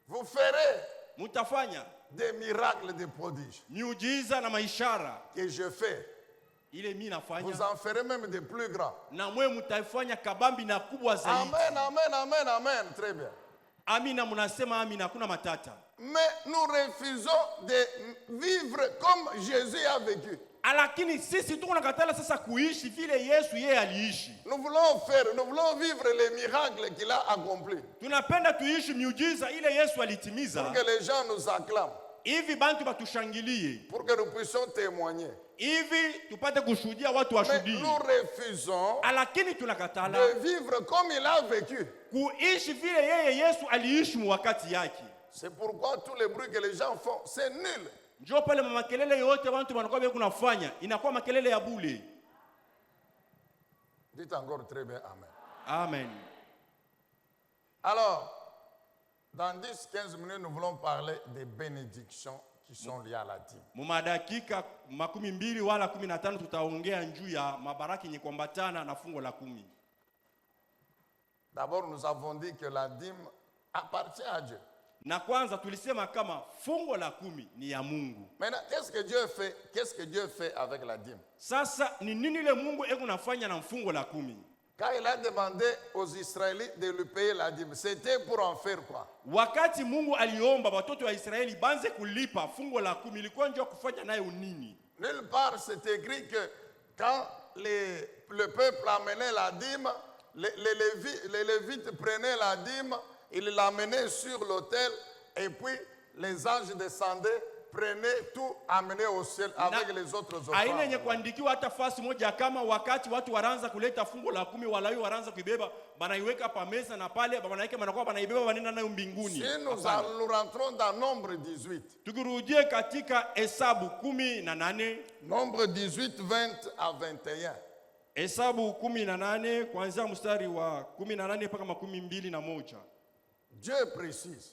Vous ferez. Mutafanya. Des miracles, des prodiges. Miujiza na maishara. Que je fais. Vous en ferez même des plus grands. Amen, amen, amen, amen. Très bien. Amina, munasema amina, kuna matata. Mais nous refusons de vivre comme Jésus a vécu. Alakini sisi tunakatala sasa kuishi vile Yesu yeye aliishi. Nous voulons vivre les miracles qu'il a accomplis. Tunapenda tuishi miujiza ile Yesu alitimiza. Pour que les gens nous acclament. Hivi bantu batushangilie. Pour que nous puissions témoigner. Hivi tupate kushuhudia watu washuhudie. Mais nous refusons alakini tunakatala de vivre comme il a vécu. Kuishi vile yeye Yesu aliishi wakati yake. C'est pourquoi tous les bruits que les gens font, c'est nul. Njoo pale makelele yote watu wanakuwa bia kunafanya inakuwa makelele ya bure. Dites encore très bien amen. Amen. Alors, dans 10-15 minutes, nous voulons parler des bénédictions qui sont liées à la dîme. Mumadakika 12 wala 15 tutaongea juu ya mabaraka yenye kuambatana na fungo la 10. D'abord, nous avons dit que la dîme appartient à Dieu. Na kwanza tulisema kama fungo la 10 ni ya Mungu. Maintenant, qu'est-ce que Dieu fait? Qu'est-ce que Dieu fait avec la dîme? Sasa ni nini ile Mungu eko nafanya na fungo la 10? Quand il a demandé aux Israélites de lui payer la dîme, c'était pour en faire quoi? Wakati Mungu aliomba watoto wa Israeli banze kulipa fungo la 10, ilikuwa ndio kufanya nayo nini? Nulle part c'est écrit que quand le peuple amenait la dîme, les Lévites prenaient la dîme, ils l'amenaient sur l'autel et puis les anges descendaient, prenaient tout, amenaient au ciel avec les autres offrandes. Aina yenye kuandikiwa hata fasi moja kama wakati watu wanaanza kuleta fungo la 10 Walawi wanaanza kuibeba banaiweka pa meza na pale banaike manakuwa banaibeba banenda nayo mbinguni. Si nous rentrons dans Nombre 18. Tukirudie katika Hesabu 18. Nombre 18, 20 à 21. Hesabu 18 kuanzia mstari wa 18 mpaka 21. Dieu précise.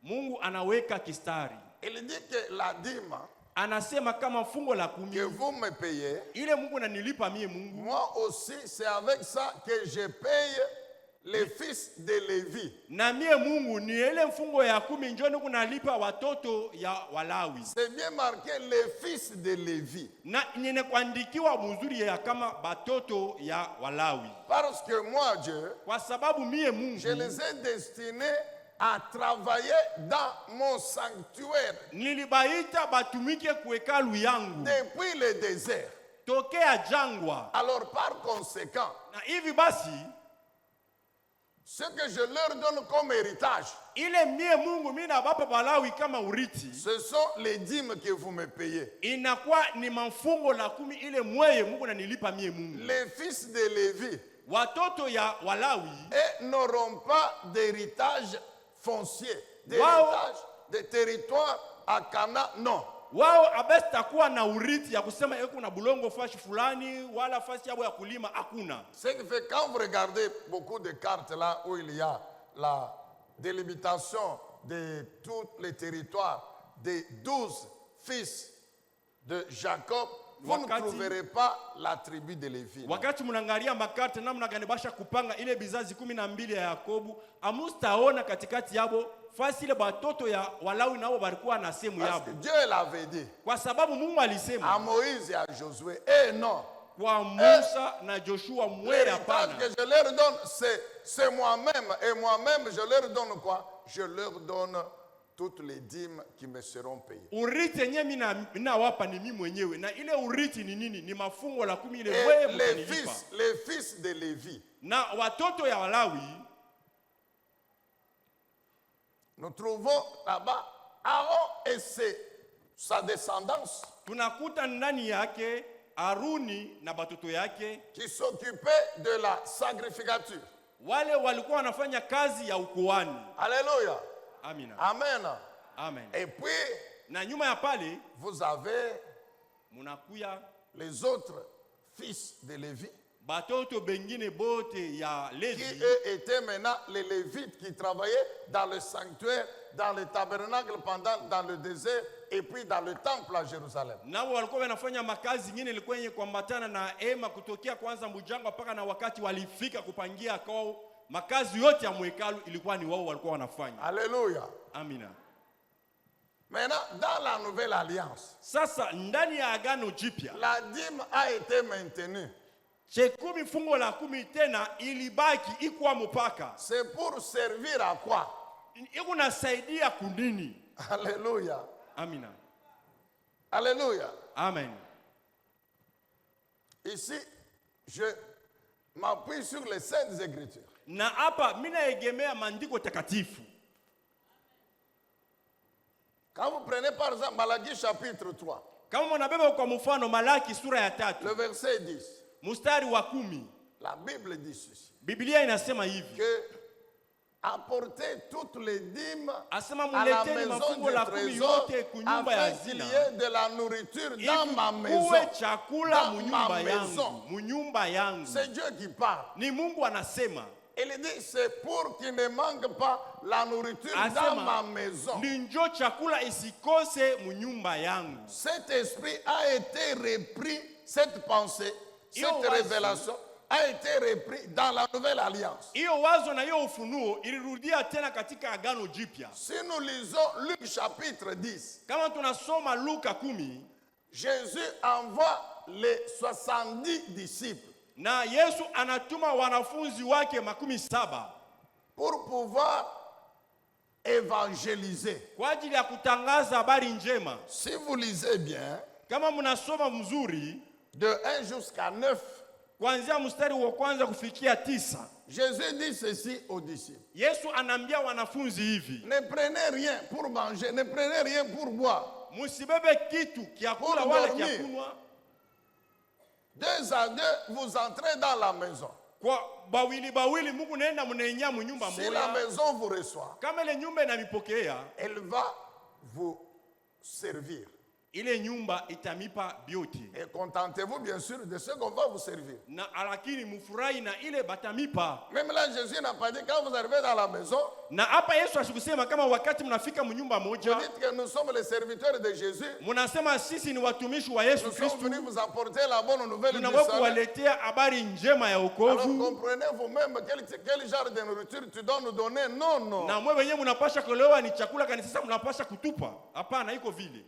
Mungu anaweka kistari. Il dit que la dîme Anasema kama fungo la 10 que vous me payez, ile Mungu ananilipa mie Mungu. moi aussi c'est avec ça que je paye les fils de Lévi. Na mie Mungu ni ile fungo ya 10 njoo kunalipa watoto ya Walawi. C'est bien marqué les fils de Lévi. Na nene kuandikiwa mzuri ya kama batoto ya Walawi. Parce que moi Dieu, Kwa sababu mie Mungu je les ai destinés à travailler dans mon sanctuaire nilibaita batumike kuhekalu yangu depuis le désert. tokea jangwa. Alors par conséquent, Na hivi basi ce que je leur donne comme héritage, ile mie Mungu mimi na baba Walawi kama urithi, ce sont les dîmes que vous me payez. inakuwa ni mafungo la 10 ile mweye Mungu nanilipa mie Mungu. Les fils de Lévi Watoto ya Walawi n'auront pas d'héritage foncier, d'héritage de territoire à Cana, non. wao abestakuwa na urithi ya kusema eko na bulongo fashi fulani wala fashi yabo ya kulima hakuna. Ce qui fait quand vous regardez beaucoup de cartes là où il y a la délimitation de tous les territoires des 12 fils de Jacob, vous ne trouverez pas la tribu de Lévi. Wakati mnaangalia makarte namna gani basha kupanga ile bizazi 12 ya Yakobo, amustaona katikati yabo fasi ile batoto ya Walawi nao balikuwa na sehemu yabo. Dieu l'avait dit. Kwa sababu Mungu alisema à Moïse et à Josué, et non. Kwa Musa na Joshua mwere hapana. L'héritage que je leur donne, c'est moi-même. Et moi-même, je leur donne quoi? Je leur donne toutes les dîmes qui me seront payées. Urithi yenyewe mimi nawapa ni mimi mwenyewe. Na ile urithi ni nini? Ni mafungo la 10 ile Et wewe mtanilipa. les fils de Lévi, Na watoto ya Walawi nous trouvons là-bas Aaron et sa descendance tunakuta ndani yake Aruni na batoto yake qui s'occupaient de la sacrificature. wale walikuwa wanafanya kazi ya ukuhani. Alléluia. Amina. Amen. Amen. Et puis, Na nyuma ya pale vous avez munakuya les autres fils de Lévi batoto bengine bote ya qui Levi eux étaient maintenant les Lévites qui travaillaient dans le sanctuaire, dans le tabernacle dans le désert et puis dans le temple à Jérusalem. nao walikuwa wanafanya makazi nyingine ilikuwa yenye kuambatana na hema kutokea kwanza mjangwa mpaka na wakati walifika kupangia kwao makazi yote ya mwekalu ilikuwa ni wao walikuwa wanafanya. Alléluia. Amina. Maintenant, dans la nouvelle alliance, Sasa ndani ya agano jipya la dîme a été maintenue. Chekumi fungo la 10 tena ilibaki ikuwa mpaka. C'est pour servir à quoi? Iko nasaidia kunini? Alléluia. Amina. Alléluia. Amen. Ici, je m'appuie sur les Saintes Écritures. Na hapa mimi naegemea maandiko takatifu. Quand vous prenez par exemple Malachie chapitre 3, Kama mnabeba kwa mfano Malaki sura ya 3, le verset 10, mstari wa 10, la Bible dit ceci, Biblia inasema hivi. que apportez toutes les dîmes Asema à la muleteni maison mafungo du la 10 trésor yote kunyumba ya afin qu'il y hazina. ait de la nourriture dans ma maison. Kuwe chakula Dans munyumba ma yangu. maison. Munyumba yangu. C'est Dieu qui parle. Ni Mungu anasema. Il dit, c'est pour qu'il ne manque pas la nourriture dans ma maison. Ni njo chakula isikose munyumba yangu. Cet esprit a été repris, cette pensée, cette révélation a été repris dans la nouvelle alliance. Hiyo wazo na hiyo ufunuo ilirudia tena katika agano jipya. Si nous lisons Luc chapitre 10, Kama tunasoma Luka 10, Jésus envoie les 70 disciples na Yesu anatuma wanafunzi wake 17 pour pouvoir évangéliser. kwa ajili ya kutangaza habari njema. Si vous lisez bien, Kama mnasoma mzuri de 1 jusqu'à 9, kuanzia mstari wa kwanza kufikia 9, Jésus dit ceci aux disciples. Yesu anaambia wanafunzi hivi: Ne prenez rien pour manger, ne prenez rien pour boire. Musibebe kitu kia kula Pour wala dormir. kia kunywa. 2 à 2, vous entrez dans la maison. Kwa bawili Mungu naenda mnaingia mnyumba Si la moja. maison vous reçoit, Kama ile nyumba inanipokea, elle va vous servir. ile nyumba itamipa beauty. Et contentez-vous bien sûr de ce qu'on va vous servir. Na lakini mfurahi na ile batamipa. Même là, Jésus n'a pas dit quand vous arrivez dans la maison, Na hapa Yesu asikusema kama wakati mnafika mnyumba vous moja, dites que nous sommes les serviteurs de Jésus. mnasema sisi ni watumishi wa Yesu Nous sommes Kristo, venus vous apporter la bonne nouvelle du tunakuwa salut. kuwaletea habari njema ya Alors wokovu. comprenez vous-même quel genre de nourriture tu dois nous donner. Non, non. Na mwe wenyewe mnapasha kuelewa ni chakula gani sasa mnapasha kutupa. Hapana, iko vile.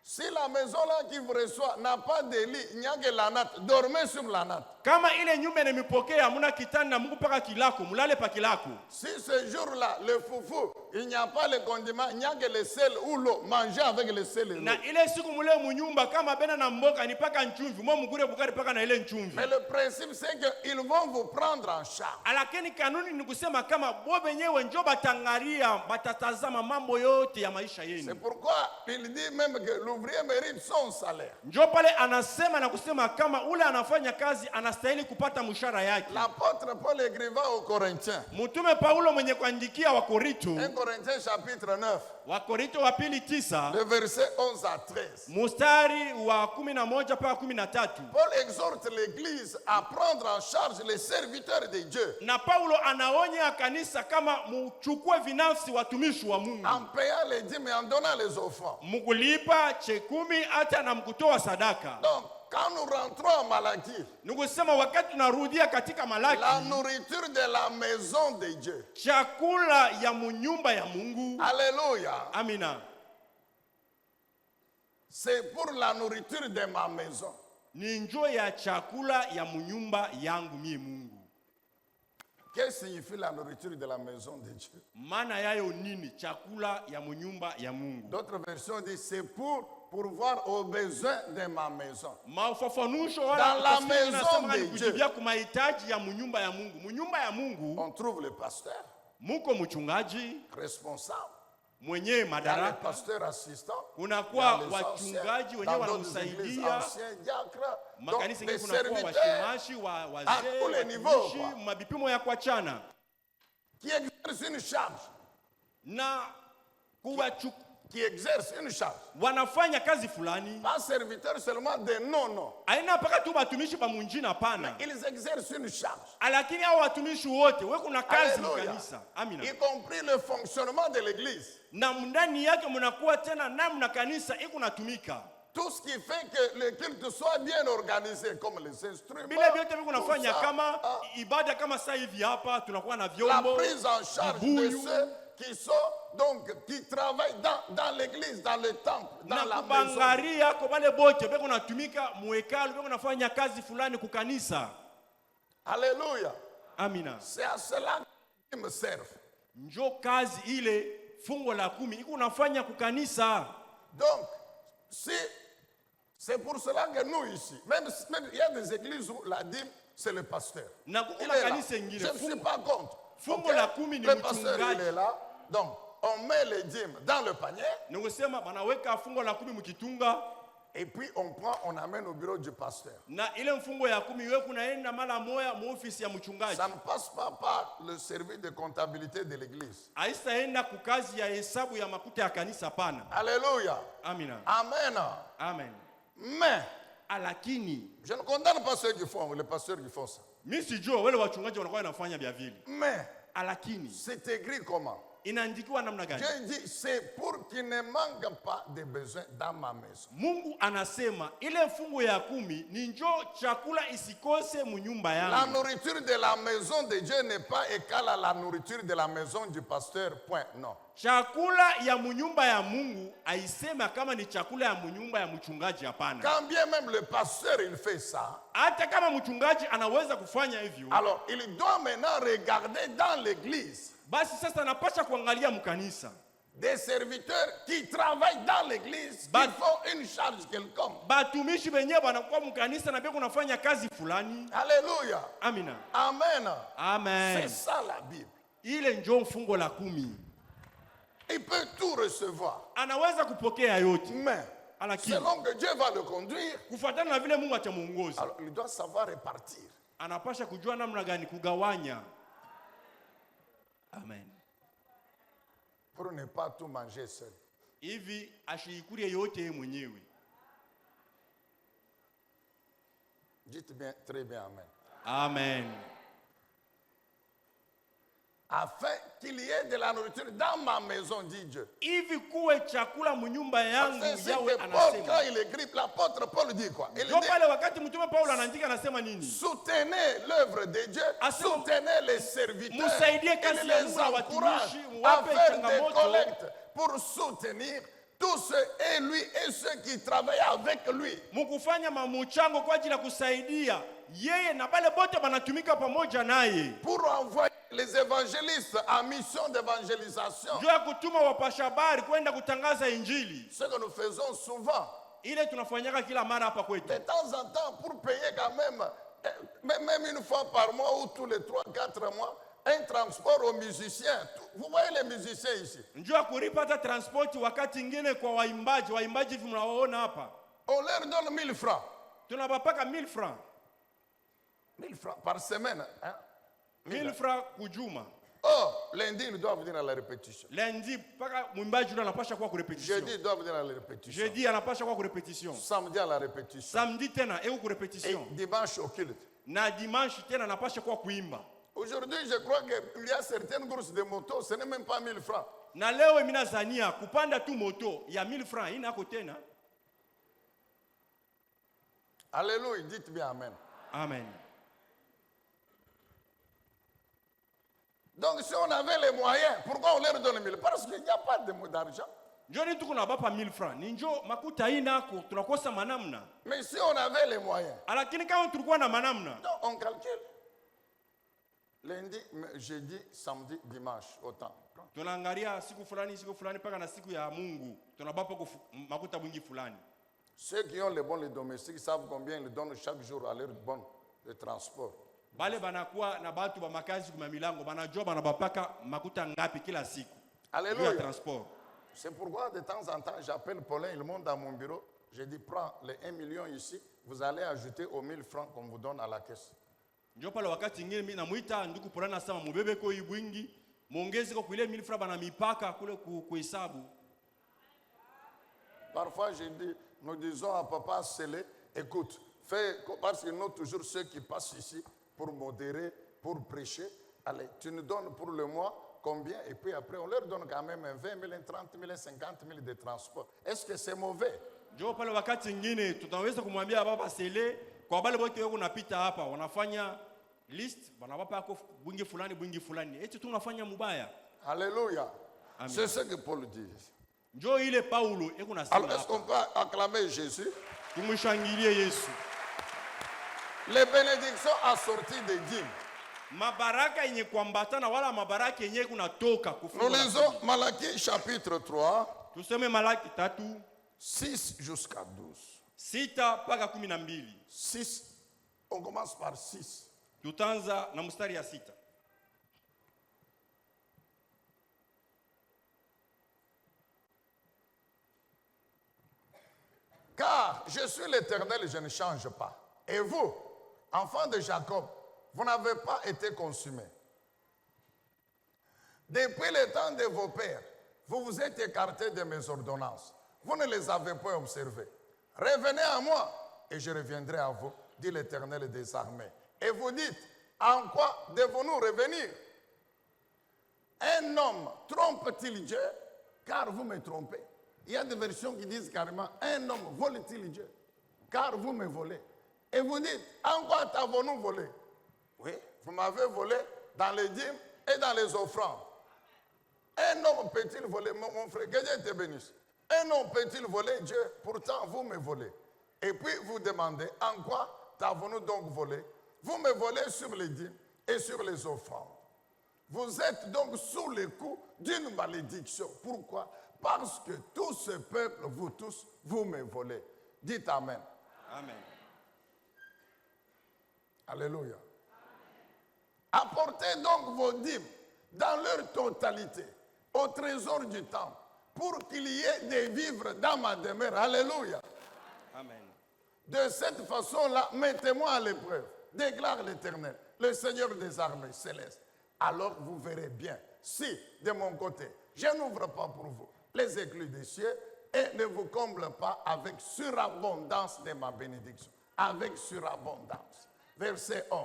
Si la maison là qui vous reçoit n'a pas de lit, il n'y a que la natte, dormez sur la natte. Kama ile nyumba inanipokea mna kitanda Mungu paka kilako, mulale pa kilako. Si ce jour-là, le foufou, il n'y a pas le condiment, il n'y a que le sel ou l'eau, mangez avec le sel et l'eau. Na ile siku mule munyumba kama bena na mboka ni paka nchumvi, mwa mugure bukari paka na ile nchumvi. Mais le principe c'est qu'ils vont vous prendre en charge. Lakini kanuni ni kusema kama bo benyewe njo batangalia, batatazama mambo yote ya maisha C'est yenu. pourquoi il dit même que l'ouvrier mérite son salaire. Njo pale anasema na kusema kama ule anafanya kazi anastahili kupata mshahara yake. L'apôtre Paul écrivant aux Corinthiens, Mtume Paulo mwenye kuandikia wa Korinto, 1 Corinthiens chapitre 9, wa Korinto wa pili 9, le verset 11 à 13. mstari wa 11 mpaka 13. Paul exhorte l'église à prendre en charge les serviteurs de Dieu Na Paulo anaonya kanisa kama muchukue vinafsi watumishi wa Mungu. en payant les dîmes et en donnant les offrandes. Mkulipa chekumi hata na mkutoa sadaka. Donc, quand nous rentrons en Malachie, Nikusema wakati tunarudia katika la Malaki, nourriture de la maison de Dieu. chakula ya munyumba ya Mungu. Alléluia. Amina. C'est pour la nourriture de ma maison. Ni njo ya chakula ya munyumba yangu mie Mungu. Qu'est-ce que signifie la nourriture de la maison de Dieu? Maana yayo nini? Chakula ya munyumba ya Mungu. D'autres versions disent c'est pour pourvoir aux besoins de ma maison. Mafafanusho Dans wala la tafsiri maison inasema de ni Dieu. kujibia kwa mahitaji ya munyumba ya Mungu. Munyumba ya Mungu On trouve le pasteur muko mchungaji responsable, mwenye il y a le madaraka, pasteur assistant, kunakuwa il y a les wachungaji anciens, wenyewe dans d'autres églises, wanamsaidia, anciens diacres, donc makanisa les yenyewe kunakuwa serviteurs washemashi wa à wazee, tous les niveaux, watumishi, quoi. mabipimo ya kuachana qui exercent une charge, na qui exercent une charge. wanafanya kazi fulani. Pas serviteurs seulement de non. Aina mpaka tu watumishi pa munjina hapana. Ils exercent une charge. Lakini hao watumishi wote we kuna kazi Alléluia. mkanisa. Amina. Y compris le fonctionnement de l'église. Na ndani yake mnakuwa tena namna kanisa iko natumika. Tout ce qui fait que le culte soit bien organisé, comme les instruments. Bila vyote viko tout nafanya ça, kama ibada kama sasa hivi hapa tunakuwa na la vyombo. prise en charge de vibuyu, ceux qui sont donc qui travaillent dans l'église, dans le temple, dans na la maison. kubangaria kwa wale bote beko natumika muhekalu beko nafanya kazi fulani kukanisa. Alléluia. Amina. C'est à cela qu'ils me servent. Njo kazi ile fungo la 10 iko nafanya kukanisa. Donc, si c'est pour cela que nous ici, même il y a des églises où la dîme c'est le pasteur. Na Il kuna est là. kanisa Je ingine ne suis pas contre. fungo Ok? la 10 ni Le pasteur mchungaji. il est là. Donc, on met les dîmes dans le panier Nikusema banaweka fungo la 10 mkitunga et puis on amène au bureau du pasteur. na ile mfungo ya 10 wewe kunaenda mara moja mu ofisi ya mchungaji. Ça ne passe pas par le service de comptabilité de l'église. Haisaenda kukazi ya hesabu ya makuta ya kanisa pana. Alléluia. Amina. Amen. Amen. Mais, Lakini je ne condamne pas ceux qui font, les pasteurs qui font ça. mimi sijua wale wachungaji wanakuwa wanafanya vya vile. Mais, Lakini c'est écrit comment? inaandikiwa namna gani? Dieu dit, c'est pour qu'il ne manque pas de besoins dans ma maison. Mungu anasema ile fungu ya 10 ni njoo chakula isikose munyumba La yangu. nourriture de la maison de Dieu n'est pas égale à la nourriture de la maison du pasteur, point, non. Chakula ya munyumba ya Mungu haisema kama ni chakula ya munyumba ya mchungaji, hapana. Quand bien même le pasteur il fait ça, Hata kama mchungaji anaweza kufanya hivyo, alors il doit maintenant regarder dans l'église basi sasa anapasha kuangalia mkanisa des serviteurs qui travaillent dans l'église, qui font une charge quelconque. batumishi benye banakuwa mkanisa na beko kunafanya kazi fulani. Alléluia. Amina. Amen. Amen. C'est ça la Bible. Ile njoo fungo la 10. Il peut tout recevoir. Anaweza kupokea yote. Mais Lakini selon que Dieu va le conduire, kufuatana na vile Mungu atamuongoza, alors il doit savoir répartir. anapasha kujua namna gani kugawanya. Amen. Pour ne pas tout manger seul. Hivi ashikurie yote yeye mwenyewe. Dites bien, très bien, amen. Amen. Afin qu'il y ait de la nourriture dans ma maison, dit Dieu. Hivi kuwe chakula munyumba yangu, C'est ce yawe que Paul, anasema. quand il écrit, l'apôtre Paul dit quoi? Il Ndio dit, pale wakati mtume Paulo anaandika anasema nini? soutenez l'œuvre de Dieu, Asema, soutenez les serviteurs, musaidie kazi il ya les Mungu na encourage watumishi, à muwape faire des changamoto collectes pour soutenir tous ceux et lui et ceux qui travaillent avec lui. mukufanya mamuchango kwa ajili ya kusaidia yeye na bale bote banatumika pamoja naye, Pour envoyer les évangélistes en mission d'évangélisation. juu ya kutuma wapasha habari kwenda kutangaza injili. Ce que nous faisons souvent. Ile tunafanyaka kila mara hapa kwetu. De temps en temps, pour payer quand même une fois par mois ou tous les 3-4 mois, un transport aux musiciens. Vous voyez les musiciens ici. Njoo ya kulipa hata transport wakati ingine kwa waimbaji hivi mnawaona hapa. On leur donne 1000 francs. Tunabapaka 1000 francs. 1000 francs par semaine. Hein? 1000 francs kujuma. Oh, lundi, ils doivent venir à la répétition. Lundi paka mwimbaji yule anapasha kwa kurepetition. Jeudi, ils doivent venir à la répétition. Jeudi anapasha kwa kurepetition. Samedi à la répétition. Samedi tena Et kurepetition. dimanche au culte. Na dimanche tena anapasha kwa kuimba. Aujourd'hui, je crois qu'il y a certaines courses de moto, ce n'est même pas 1000 francs. Na leo mimi nazania kupanda tu moto ya 1000 francs ina ko tena. Alléluia, dites bien amen. Amen. Donc si on avait les moyens, pourquoi on leur donne 1000? Parce qu'il n'y a pas d'argent. Njoni tuko na bapa 1000 francs. Ni njoo makuta ina ko tunakosa manamna. Mais si on avait les moyens, Lakini kama tulikuwa na manamna, donc on calcule. Lundi, jeudi, samedi, dimanche, autant. tunaangalia siku fulani paka na siku ya Mungu. Tunabapa makuta mwingi fulani. Ceux qui ont les bons les domestiques savent combien ils donnent chaque jour à leur bon de transport. Bale banakuwa na batu ba makazi kuma milango banajua banabapaka makuta ngapi kila siku. Alléluia. Ya transport. C'est pourquoi de temps en temps j'appelle Paulin, il monte dans mon bureau, je dis prends les 1 million ici, vous allez ajouter aux 1000 francs qu'on vous donne à la caisse. Njoo pale wakati ingine mimi namuita ndugu Polana sama mubebe ko ibwingi, muongeze kwa ile 1000 francs bana mipaka kule kuhesabu. Parfois je dis, nous disons à papa Sélé, écoute, fais parce qu'il nous toujours ceux qui passent ici pour modérer, pour prêcher. Allez, tu nous donnes pour le mois combien? Et puis après, on leur donne quand même 20 000, 30 000, 50 000 de transport. Est-ce que c'est mauvais? Njoo pale wakati ingine tutaweza kumwambia baba Sele kwa wale wote wako napita hapa wanafanya list wanawapa yako bwingi fulani. Eti tunafanya mubaya. Alléluia. C'est ce que Paul dit. Njoo ile Paulo eko nasema. Alors est-ce qu'on peut acclamer Jésus? Tumushangilie Yesu. Les bénédictions assorties des dîmes. Mabaraka yenye kuambatana wala mabaraka yenye kunatoka kufunga. Nous lisons Malachie chapitre 3. Tuseme Malaki 3 6 jusqu'à 12. 6 mpaka 12. 6, on commence par 6. Tutaanza na mstari ya 6. Car je suis l'Éternel et je ne change pas. Et vous, enfants de Jacob, vous n'avez pas été consumés. Depuis le temps de vos pères, vous vous êtes écartés de mes ordonnances. Vous ne les avez pas observées. Revenez à moi et je reviendrai à vous, dit l'Éternel des armées. Et vous dites, en quoi devons-nous revenir? Un homme trompe-t-il Dieu? Car vous me trompez. Il y a des versions qui disent carrément, un homme vole-t-il Dieu? Car vous me volez. Et vous dites, en quoi t'avons-nous volé? Oui, vous m'avez volé dans les dîmes et dans les offrandes. Un homme peut-il voler, mon frère, que Dieu te bénisse. Un homme peut-il voler Dieu? Pourtant, vous me volez. Et puis, vous demandez, en quoi t'avons-nous donc volé? Vous me volez sur les dîmes et sur les offrandes. Vous êtes donc sous le coup d'une malédiction. Pourquoi? Parce que tout ce peuple, vous tous, vous me volez. Dites Amen. Amen. Alléluia. Apportez donc vos dîmes dans leur totalité au trésor du temple pour qu'il y ait des vivres dans ma demeure. Alléluia. Amen. De cette façon-là, mettez-moi à l'épreuve, déclare l'Éternel, le Seigneur des armées célestes. Alors vous verrez bien si, de mon côté, je n'ouvre pas pour vous les écluses des cieux et ne vous comble pas avec surabondance de ma bénédiction. Avec surabondance. Verset 11.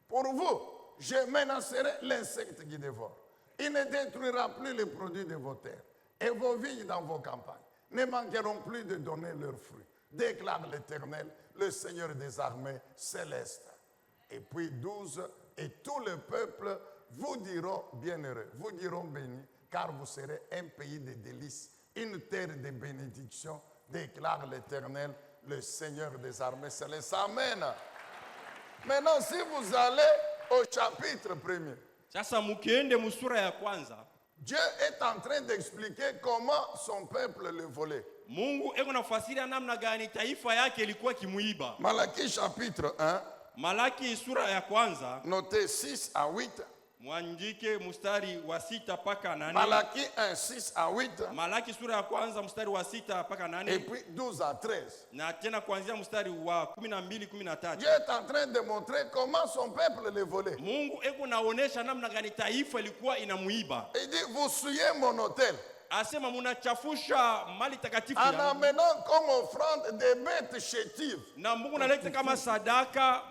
Pour vous, je menacerai l'insecte qui dévore. Il ne détruira plus les produits de vos terres. Et vos vignes dans vos campagnes ne manqueront plus de donner leurs fruits. Déclare l'Éternel, le Seigneur des armées célestes. Et puis 12, et tout le peuple vous diront bienheureux, vous diront bénis, car vous serez un pays de délices, une terre de bénédiction, déclare l'Éternel, le Seigneur des armées célestes. Amen. Maintenant, si vous allez au chapitre 1er, Sasa mukiende musura ya kwanza, Dieu est en train d'expliquer comment son peuple le volait. Mungu eko nafasiria namna gani taifa yake ilikuwa kimuiba. Malachie chapitre 1, Malaki sura ya kwanza, notez 6 à 8. mwandike mstari wa 6 mpaka 8. Malachie 1, 6 à 8. Malaki sura ya kwanza mstari wa 6 mpaka 8. Et puis 12 à 13. Na tena kuanzia mstari wa 12 13. Dieu est en train de montrer comment son peuple le volait. Mungu eko naonesha namna gani taifa ilikuwa inamuiba. Il dit, vous souillez mon autel Asema munachafusha mali takatifu en yangu. amenant comme offrande des bêtes chétives. Na Mungu naleta kama sadaka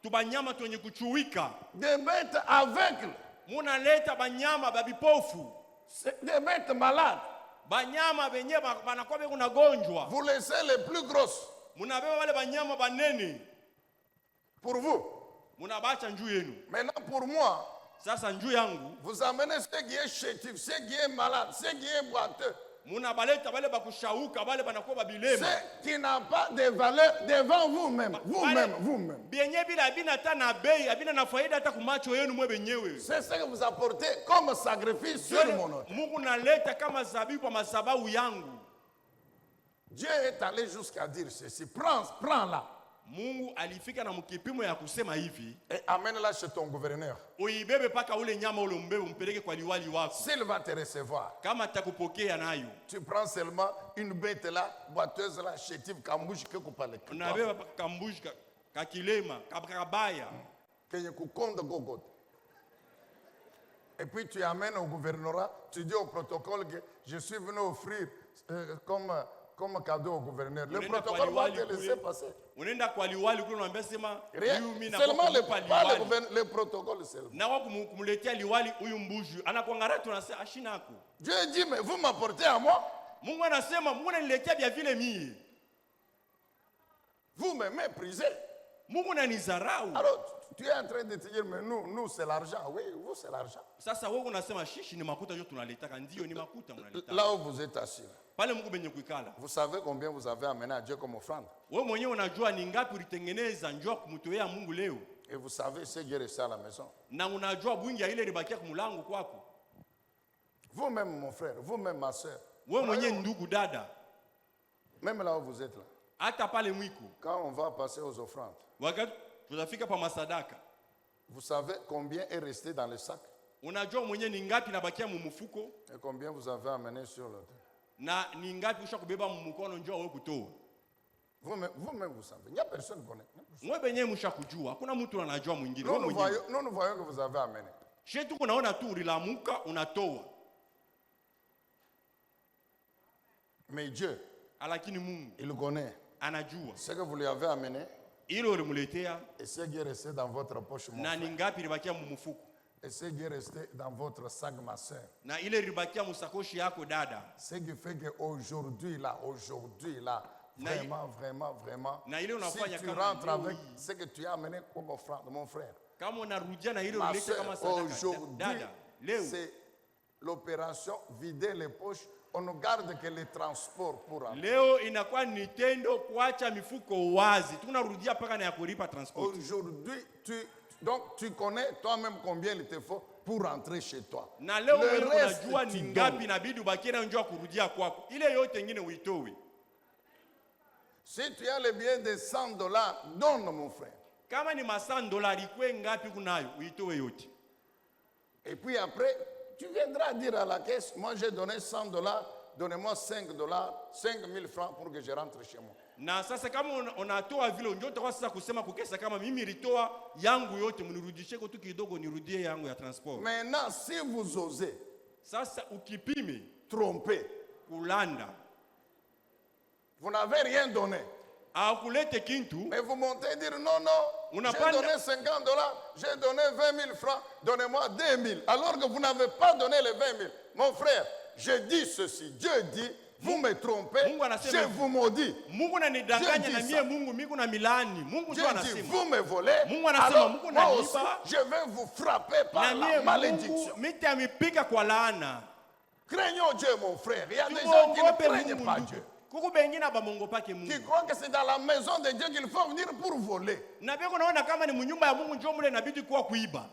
tubanyama twenye kuchuwika. Des bêtes aveugles. Munaleta banyama babipofu. Des bêtes malades. Banyama benye banakuwa beko na gonjwa. Vous laissez les plus grosses Munabeba wale banyama banene. pour vous. Munabacha njuu yenu. Maintenant pour moi, Sasa njuu yangu. vous amenez ce qui est chétif, ce qui est malade, ce qui est boiteux. Munabaleta bale bakushauka bale banakuwa babilema. Ce qui n'a pas de valeur devant vous-même. Vous-même, vous-même. Bienye bila abina hata na bei, abina na faida hata kumacho yenu mwe benyewe. C'est ce que vous apportez comme sacrifice sur mon autel. Mungu naleta kama zabibu kwa madhabahu yangu. Dieu est allé jusqu'à dire ceci. Prends-la. Mungu alifika na mkipimo ya kusema hivi, Et amène-la chez ton gouverneur. uibebe paka ule nyama ule mbebe umpeleke kwa liwali wako. S'il va te recevoir, Kama atakupokea nayo, tu prends seulement une bête là, boiteuse là, chétive, kambouche, que kupale. unabeba paka kambushi kakilema, kabaya. Kenye kukonda gogot. Et puis tu amènes au gouvernorat, tu dis au protocole que je suis venu offrir comme cadeau au gouverneur. Le protocole va te laisser passer. Unaenda kwa liwali kule unaambia sema Rien. huyu mimi na Seulement liwali. le protocole seulement. Na wako kumletea liwali huyu mbuju. Anakuangalia tunasema ashinako. Dieu dit, mais vous m'apportez à moi. Mungu anasema Mungu ananiletea vya vile mie. Vous me méprisez. Mungu ananizarau. Alors tu es en train de te dire, mais nous c'est l'argent. Oui, vous c'est l'argent. Sasa wewe unasema shishi ni makuta ndio tunaletaka, ndio ni makuta mnaleta. Là où vous êtes assis. Pale Mungu benye kuikala. Vous savez combien vous avez amené à Dieu comme offrande. Wewe mwenyewe unajua ni ngapi ulitengeneza njoo kumtoea Mungu leo. Et vous savez ce qui est resté à la maison. Na unajua bwingi ya ile libakia kumulango kwako. Vous-même mon frère, vous-même ma soeur. Wewe mwenyewe ndugu dada. Même là où vous êtes là. Hata pale mwiko. Quand on va passer aux offrandes. Wakati tutafika pa masadaka. Vous savez combien est resté dans le sac. Unajua mwenyewe ni ngapi nabakia mumufuko Et combien vous avez amené sur l'autel. na ni ngapi ushakubeba mumukono njoo wewe kutoa. Vous-même vous savez. Il n'y a personne qui connaît. Mwe benyewe mshakujua. Hakuna mtu anajua mwingine. Nous nous voyons que vous avez amené. Shetu kunaona tu ulilamuka unatoa. Mais Dieu, Lakini Mungu il connaît anajua ce que vous lui avez amené ile ulimuletea et ce qui est resté dans votre poche. Mon na ni frère. ngapi libakia mumufuko. Et ce qui est resté dans votre sac, ma soeur, na ile ribakia musakoshi yako dada, ce qui fait qu'aujourd'hui, là, vraiment, na ile si unafanya tu kama rentres leo avec hii, ce que tu as amené comme offrande, mon frère, kama unarudia na ile ma ulete soeur, kama sadaka aujourd'hui, dada, leo c'est l'opération vider les poches. On ne garde que les transports pour rentrer. leo inakuwa ni tendo kuacha mifuko wazi, tunarudia paka na ya kulipa transport. Aujourd'hui, donc tu connais toi-même combien il te faut pour rentrer chez toi. Na leo Le wewe reste, unajua tu ni donnes. ngapi inabidi ubakie na njoo kurudia kwako, ile yote nyingine uitoe. Si tu as le billet de $100, donne mon frère. Kama ni $100 ikwe ngapi kunayo, uitoe yote. Et puis après, tu viendras dire à la caisse, moi j'ai donné $100, donnez-moi $5, 5 000 francs pour que je rentre chez moi. Na sasa kama unatoa vile njoo utakuwa sasa kusema kukesa kama mimi nilitoa yangu yote mnirudishie kwa tu kidogo nirudie yangu ya transport. Maintenant, si vous osez Sasa ukipime tromper, kulanda vous n'avez rien donné. akulete kintu, Mais vous montez et dire non, j'ai Unapanda- donné $50, j'ai donné 20 000 francs, donnez-moi 2 000. Alors que vous n'avez pas donné les 20 000. Mon frère, je dis ceci, Dieu dit, vous me trompez, Mungu anasema je vous maudis. Mungu ananidanganya Dieu na dit mie ça. Mungu miko na milani. Mungu Dieu ndio dit, anasema. vous me volez, Mungu anasema, alors Mungu moi aussi, ananiba. je vais vous frapper par Na la mie malédiction. Mungu miti amepika kwa laana. Craignons Dieu, mon frère. Il y a des gens qui ne Tumogope craignent Mungu pas ndugu. Dieu. Kuku bengine abamongopake Qui Mungu. croient que c'est dans la maison de Dieu qu'il faut venir pour voler. Na beko naona kama ni mnyumba ya Mungu njoo mule inabidi kuwa kuiba.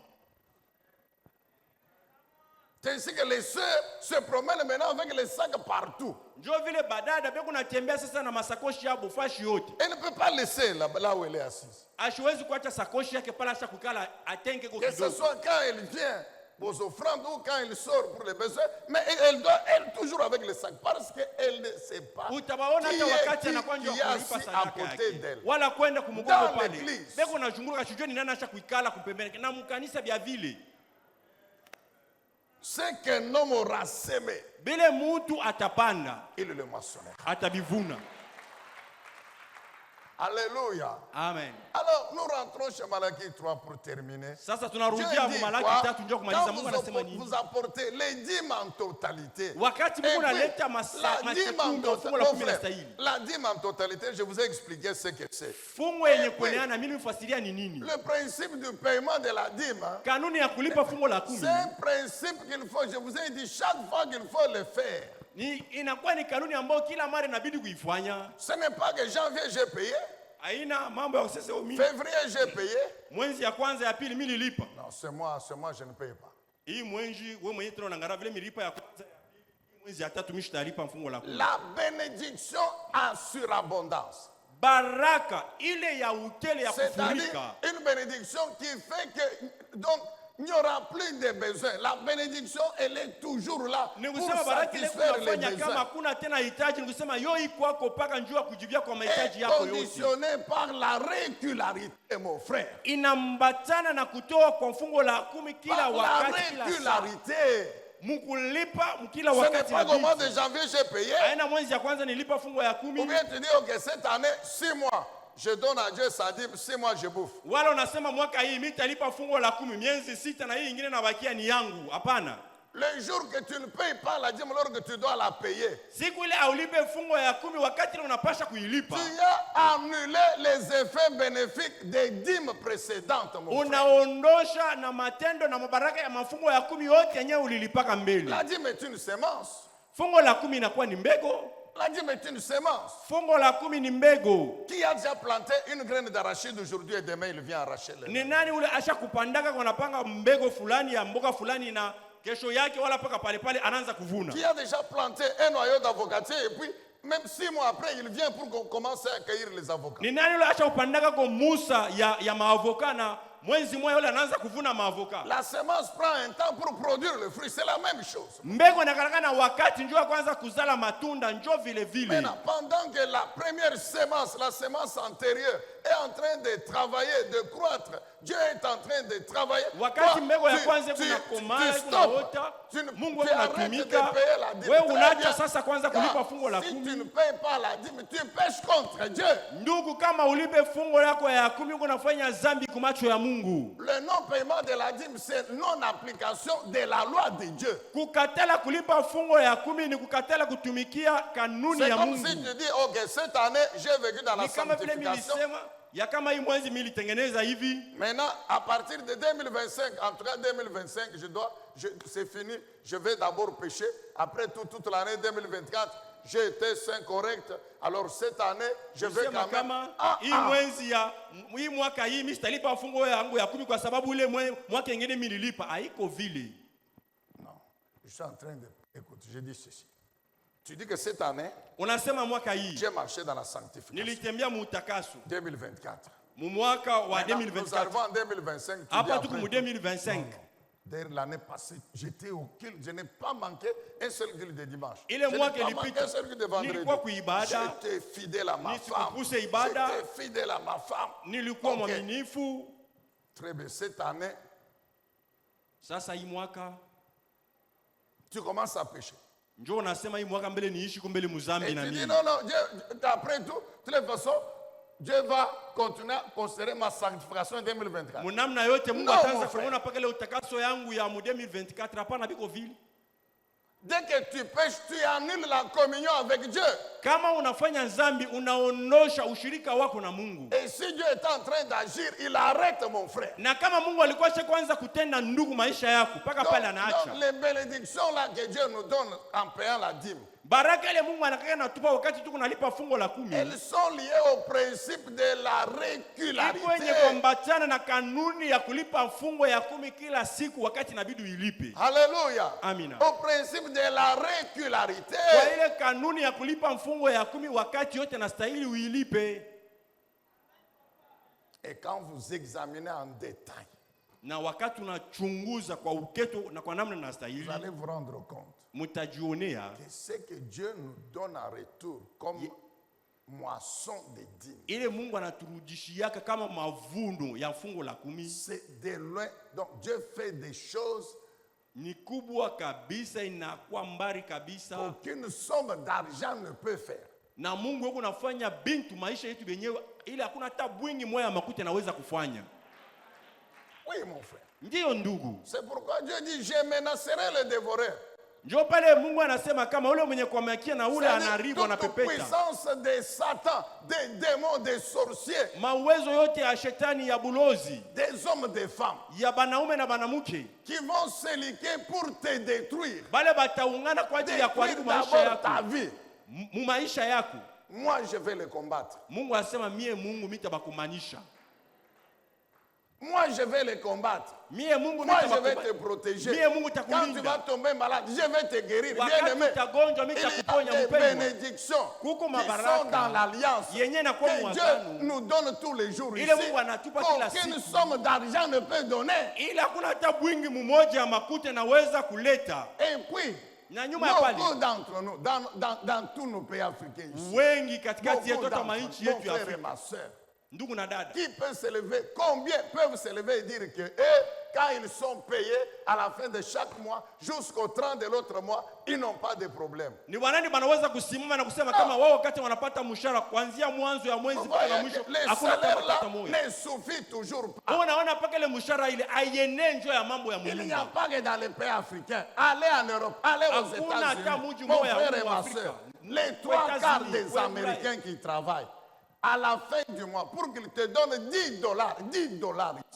C'est ainsi que les sœurs se promènent maintenant avec les sacs partout. Njoo vile badada beko natembea sasa na masakoshi yabo fashi yote. Elle ne peut pas laisser là où elle est assise. Ashiwezi kuacha sakoshi yake pala asha kukala atenge kwa Que ce kidogo. soit quand elle vient aux offrandes ou quand elle sort pour les besoins, mais elle doit, elle, toujours avec les sacs, parce qu'elle ne sait pas Utabaona qui hata est wakati anakuwa qui njoo est kulipa assis à sadaka côté yake. d'elle. Wala kwenda kumgongo Dans pale. l'église. Beko najunguruka shujua ni nani asha kuikala kupembeni. Na mkanisa bya vile. Ce qu'un homme aura semé, Bile mutu atapanda, il le moissonnera. atabivuna. Alléluia. Amen. Alors, nous rentrons chez Malachie 3 pour terminer. Sasa Dieu tunarudia dit Malaki quoi? 3 njoo kumaliza. Quand Mungu anasema nini? vous apportez les dîmes en totalité. Wakati Et Mungu puis, analeta la dîme en fungu la totalité, 10 stahili. la dîme en totalité, je vous ai expliqué ce que c'est. Fungu yenye Eh, kueneana mimi mfasiria ni nini? Le principe du paiement de la dîme, hein, Kanuni ya kulipa fungu la 10 c'est un principe qu'il faut, je vous ai dit, chaque fois qu'il faut le faire. ni inakuwa ni kanuni ambayo kila mara inabidi kuifanya. Ce n'est pas que janvier j'ai payé, Haina mambo ya kusema mimi février j'ai payé. mwezi ya kwanza ya pili mimi nilipa. Non, c'est moi je ne paye pas. Hii mwezi wewe mwenyewe tena unaangalia vile milipa ya kwanza ya pili, mwezi ya tatu mimi sitalipa fungu la 10. La bénédiction en surabondance. Baraka ile ya utele ya C'est-à-dire kufurika. une bénédiction qui fait que, donc, il n'y aura plus de besoins. La bénédiction, elle est toujours là Ni pour kusema baraka ile satisfaire les kunafanya kama besoins. hakuna tena hitaji, ni kusema yo iko kwako paka njoo kujibia kwa mahitaji Et yako yote. conditionné par la régularité, mon frère. Inambatana na kutoa kwa fungu la 10 kila Par la wakati kila saa. régularité. Mkulipa kila Ce n'est wakati. pas qu'au mois inabidi. de janvier j'ai payé. Haina mwezi ya kwanza nilipa fungu ya Ou 10. bien tu dis, ok, cette année, 6 mois, je donne à Dieu sa dîme, 6 mois je bouffe. Wala unasema mwaka hii mimi nitalipa fungu la 10 miezi 6 na hii nyingine nabakia ni yangu. Hapana. Le jour que tu ne payes pas la dîme, alors que tu dois la payer, Siku ile aulipe fungu ya 10 wakati ile unapasha kuilipa. tu as annulé les effets bénéfiques des dîmes précédentes, mon frère. Unaondosha na matendo na mabaraka ya mafungo ya 10 yote yenyewe ulilipaka mbele. La dîme est une semence. Fungo la 10 inakuwa ni mbego. La dîme est une semence. Fungo la 10 ni mbego. Qui a déjà planté une graine d'arachide aujourd'hui et demain il vient arracher les. Ni nani ule asha kupandaka kwa napanga mbego fulani ya mboga fulani na kesho yake wala paka pale pale anaanza kuvuna. Qui a déjà planté un noyau d'avocatier et puis même 6 mois après il vient pour qu'on commence à accueillir les avocats. Ni nani ule asha kupandaka kwa Musa ya maavoka na mwezi mmoja yule anaanza kuvuna maavoka. La semence prend un temps pour produire le fruit, c'est la même chose. Mbego inakaraka na wakati njoo kwanza kuzala matunda njoo vile vile. Maintenant, pendant que la première semence, la semence antérieure, est en train de travailler, de croître, Dieu est en train de travailler. Wakati Toi, mbego ya kwanza tu kuna komala kuna stoppes. ota, Tu Mungu arrêtes de anatumika. payer la dîme. Wewe Très unaacha bien. sasa kwanza Car kulipa fungo la si 10. tu ne payes pas la dîme, tu pêches contre Dieu. Ndugu, kama ulipe fungo lako ya 10 uko unafanya dhambi kwa macho ya Mungu. Mungu. Le non-paiement de la dîme, c'est non-application de la loi de Dieu. Kukatala kulipa fungo ya 10 ni kukatala kutumikia kanuni C'est ya comme Mungu. si tu dis, ok, cette année, j'ai vécu dans la Ni kama vile sanctification. milisema ya kama hii mwezi militengeneza hivi. Maintenant, à partir de 2025, en tout cas 2025, c'est fini. Je vais d'abord pécher. Après toute l'année 2024, j'ai été saint correct. Alors cette année, je vais quand même... Hii mwaka hii mimi sitalipa fungo yangu ya 10 kwa sababu ile mwaka ingine mililipa. Haiko vile. Non, je suis en train de... Écoute, je dis ceci. Tu dis que cette année, Unasema mwaka hii j'ai marché dans la sanctification. nilitembea mutakaso 2024. mu mwaka wa Maintenant, nous 2024. arrivons en 2025. Tu dis Hapa après tuko mu tout. 2025. D'ailleurs, l'année passée, j'étais au culte. Je n'ai pas manqué un seul culte de dimanche. Ile Je n'ai mwaka pas manqué ilipita un seul culte de vendredi. nilikuwa kuibada, J'étais fidèle à ma femme. nisikupuse ibada, J'étais fidèle à ma femme. nilikuwa Ok. mwaminifu. Très bien. Cette année, Sasa hii mwaka tu commences à pécher. njoo unasema hii mwaka mbele niishi kumbele Et muzambi na tu dis mimi. non, non, après tout, de toute façon, Dieu va continuer à considérer ma sanctification en 2024. Munamna yote Mungu Non, ataanza mon frère. kuona paka ile utakaso yangu ya mu 2024 hapana biko vile. Dès que tu pêches, tu annules la communion avec Dieu. Kama unafanya dhambi unaondosha ushirika wako na Mungu. Et si Dieu est en train d'agir, il arrête, mon frère. Na kama Mungu alikuwa kwanza kutenda ndugu maisha yako paka pale anaacha. Donc, les bénédictions là que Dieu nous donne en payant la dîme, Baraka ile Mungu anakaka natupa wakati tuko nalipa fungo la 10. elles sont liées au principe de la Iko yenye régularité. kuambatana na kanuni ya kulipa fungo ya 10 kila siku wakati inabidi uilipe. Alléluia. Amina. Au principe de la régularité. Kwa ile kanuni ya kulipa mfungo ya 10 wakati yote nastahili uilipe. Et quand vous examinez en détail, Na wakati unachunguza kwa uketo na kwa namna vous nastahili allez vous rendre compte mtajionea que ce que Dieu nous donne en retour comme moisson de dîmes, ile Mungu anaturudishiaka kama mavuno ya fungo la 10 c'est de loin. Donc Dieu fait des choses ni kubwa kabisa, inakuwa mbali kabisa qu'aucune somme d'argent ne peut faire. na Mungu yuko nafanya bintu maisha yetu wenyewe, ile hakuna hata bwingi moya makuti anaweza kufanya. Oui, mon frère. Ndiyo ndugu, C'est pourquoi Dieu dit, je menacerai le dévoreur. ndio pale Mungu anasema kama ule mwenye kuamakia na ule C'est-à-dire anaribu toute anapepeta. puissance de Satan, des démons, des sorciers, Mawezo yote ya shetani ya bulozi des hommes, des femmes, ya banaume na banamuke qui vont se liquer pour te détruire. bale bataungana kwa ajili ya Détruire kuharibu maisha d'abord ta yako, vie. mu maisha yako. Moi, je vais les combattre. Mungu asema mie Mungu mitabakumanisha. Moi, je vais les combattre. Mie Mungu Moi, je vais te protéger. Mie Mungu Quand tu takulinda. vas tomber malade, je vais te guérir. Bien Wakati aimé, utagonjwa il y mitakuponya a des mpendwa. bénédictions Kuko qui mabaraka sont dans l'alliance yenye inakuwa que Dieu mwagano. nous donne tous les jours ici. Ile Mungu anatupa kila Aucune siku. somme d'argent ne peut donner. Ili hakuna hata bwingi mmoja ya makuta naweza kuleta. Et puis, Na nyuma ya pale beaucoup d'entre nous, dans tous nos pays africains ici, wengi katikati yetu beaucoup hata d'entre manchi nous, mon yetu ya frère et Afrika, ma soeur, ndugu na dada, qui peut se lever, combien peuvent se lever et dire que quand ils sont payés à la fin de chaque mois, jusqu'au 30 de l'autre mois, ils n'ont pas de problème. ni wanani banaweza kusimama na kusema kama wao wakati wanapata mshahara kuanzia mwanzo ya mwezi Vous mpaka voyez mwisho que les hakuna salaires là hata moja. ne suffisent toujours pas. Unaona mpaka ile mshahara ile aiene njo ya mambo ya Il n'y a Mungu. pas que dans les pays africains. Allez en Europe, allez aux Hakuna hata États-Unis. mji Mon mmoja frère et huko ma Afrika. soeur, les Aux trois quarts États-Unis, des aux Américains qui travaillent, à la fin du mois, pour qu'ils te donnent $10,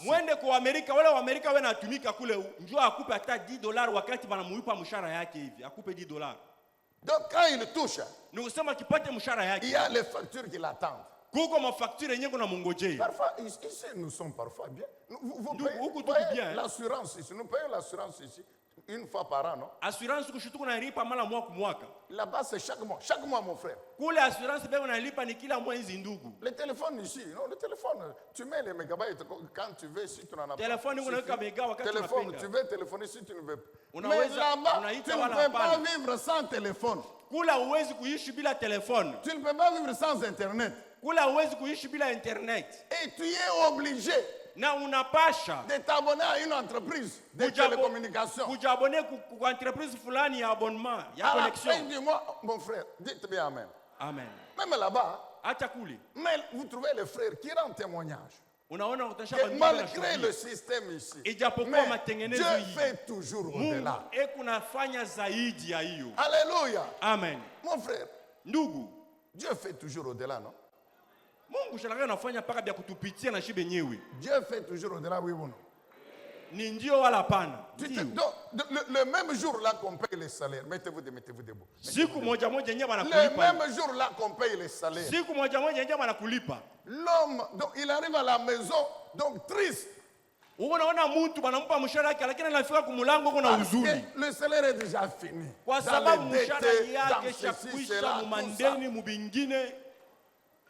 Mwende kwa Amerika, wale wa Amerika wewe natumika kule, njoo akupe hata $10 wakati banamulipa mshahara yake hivi, akupe $10. Donc quand ils touchent, Ni kusema kipate mshahara il yake. y a les factures qui l'attendent. Kuko mafakture yenyewe kuna mongojea. Parfois, ici, nous sommes parfois bien. Vous Nous, payez, beaucoup vous voyez, tout bien, hein. l'assurance ici. Nous payons l'assurance ici une fois par an, non? Assurance kushutuku nalipa mara mwaka mwaka. Là-bas, c'est chaque mois. Chaque mois, mon frère. Kule assurance bego nalipa ni kila mwezi ndugu. Le téléphone ici, non, le téléphone, tu mets les mégabytes quand tu veux, si tu n'en as pas. Téléphone unaweka suffit. mega wakati Téléphone, unapenda. tu veux téléphoner si tu ne veux pas. Mais Unaweza- là-bas, unaita tu ne wala peux pas hapana. vivre sans téléphone. Kula uwezi kuishi bila telefone. Tu ne peux pas vivre sans Internet. Kula uwezi kuishi bila internet. Et tu es obligé Na unapasha de t'abonner à une entreprise de télécommunications. kujabone kwa entreprise fulani ya abonnement, ya À la fin connexion. du mois, mon frère, dites bien Amen. Amen. Même là-bas, Acha kule. mais vous trouvez les frères qui rendent témoignage. Unaona que utashaba malgré le système ici, ijapokuwa mais matengenezo Dieu hii, fait toujours au-delà. Mungu kunafanya zaidi ya hiyo. Alléluia. Amen. Mon frère, Ndugu, Dieu fait toujours au-delà, non? Mungu shalaka anafanya paka bya kutupitia na shibe nyewe. Dieu fait toujours au-delà, oui ou non? Ni ndio wala hapana? Donc, le même jour là qu'on paye les salaires, mettez-vous debout. Siku moja moja nyenye Le wanakulipa. même jour là qu'on paye les salaires, Siku moja moja nyenye wanakulipa. l'homme, donc il arrive à la maison, donc triste. Unaona mtu banampa mshahara yake lakini anafika kumulango kuna Parce huzuni. que le salaire est déjà fini. Kwa Dans sababu les mshahara dettes, yake dans ceci, shakwisha cela, tout ça. mumandeni mubingine.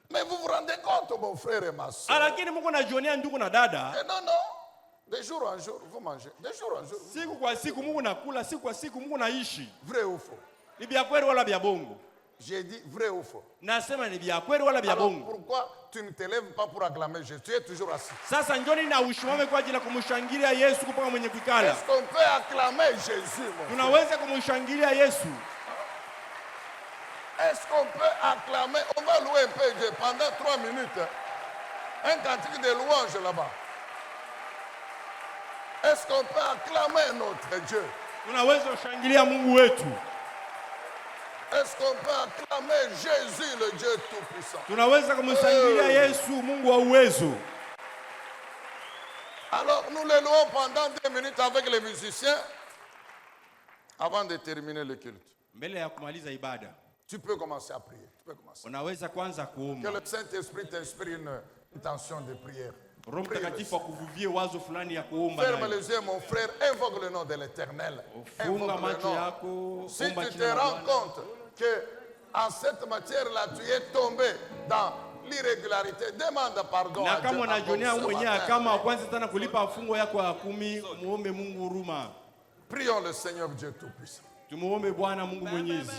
Mais vous vous rendez compte, mon frère et ma soeur? Lakini Mungu anajionea ndugu na dada. Non, de jour en jour, vous mangez. De jour en jour. Siku kwa siku Mungu nakula, siku kwa siku Mungu naishi. Vrai ou faux? Ni bya kweli wala bya bongo? J'ai dit vrai ou faux? Nasema ni bya kweli wala bya Alors bongo? pourquoi tu ne te lèves pas pour acclamer Jésus? Tu es toujours assis. Sasa njoni na ushimame kwa ajili ya kumshangilia Yesu kupaka mwenye kuikala. Est-ce qu'on peut acclamer Jésus, mon frère? Tunaweza kumshangilia Yesu. Est-ce qu'on peut acclamer? On va louer un peu Dieu pendant 3 minutes. Un cantique de louange là-bas. Est-ce qu'on peut acclamer notre Dieu? Tunaweza kushangilia Mungu wetu. Est-ce qu'on peut acclamer Jésus, le Dieu Tout-Puissant? Tunaweza kumshangilia Yesu, Mungu wa uwezo. Alors nous le louons pendant 2 minutes avec les musiciens avant de terminer le culte. Mbele ya kumaliza ibada, Tu peux commencer à prier. Tu peux commencer. unaweza kwanza Que kuomba. le Saint-Esprit t'inspire une tension de prière. Roho Prie le Mtakatifu akuvuvie wazo fulani ya kuomba Ferme nayo. les yeux, mon frère. Invoque le nom de l'Éternel. Funga Invoque le macho nom. yako, Si omba tu te jina la rends Bwana. compte que en cette matière-là, tu es tombé dans l'irrégularité, demande pardon Na à Dieu. kama unajionea encore ce mwenyewe matin. kama kwanza tena kulipa fungo yako ya 10, muombe Mungu huruma. Prions le Seigneur Dieu Tout-Puissant. Tumuombe Bwana Mungu Mwenyezi.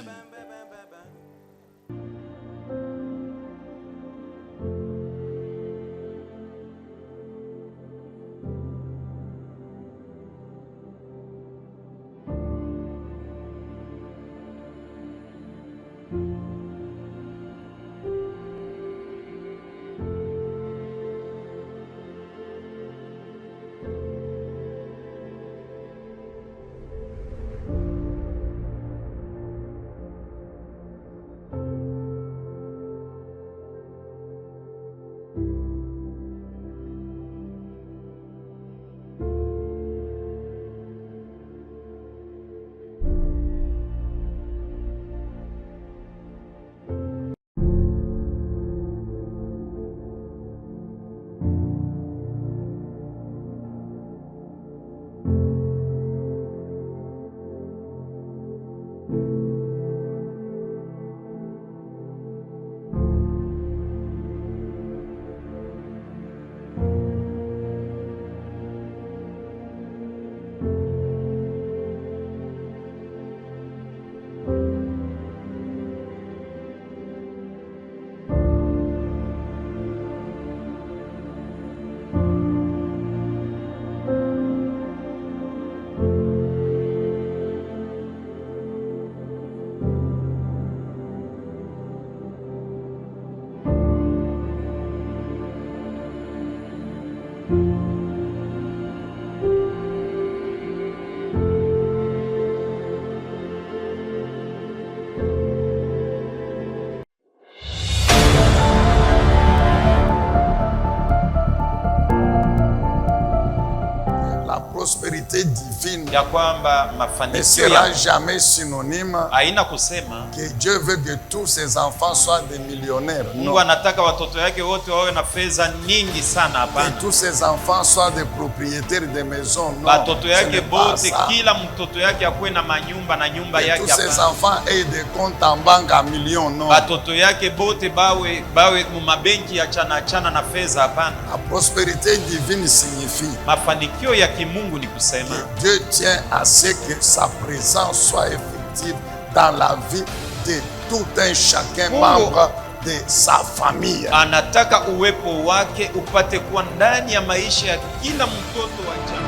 prospérité divine ya kwamba ne mafanikio sera ya jamais synonyme haina kusema que Dieu veut que tous ses enfants soient des millionnaires. Mungu Non. anataka watoto yake wote wawe na fedha nyingi sana. Que Hapana, tous ses enfants soient des propriétaires de maisons. Non. watoto Ce yake n'est pas bote, ça. kila mtoto yake akuwe na manyumba na nyumba Que yake. tous ces Hapana, enfants aient des comptes en banque à millions. Non. watoto yake bote bawe mu mabenki ya chana na fedha. Hapana, La prospérité divine signifie mafanikio ya kimungu ni kusema que Dieu tient à ce que sa présence soit effective dans la vie de tout un chacun Mungu membre de sa famille. anataka uwepo wake upate kuwa ndani ya maisha ya kila mtoto wa jamaa.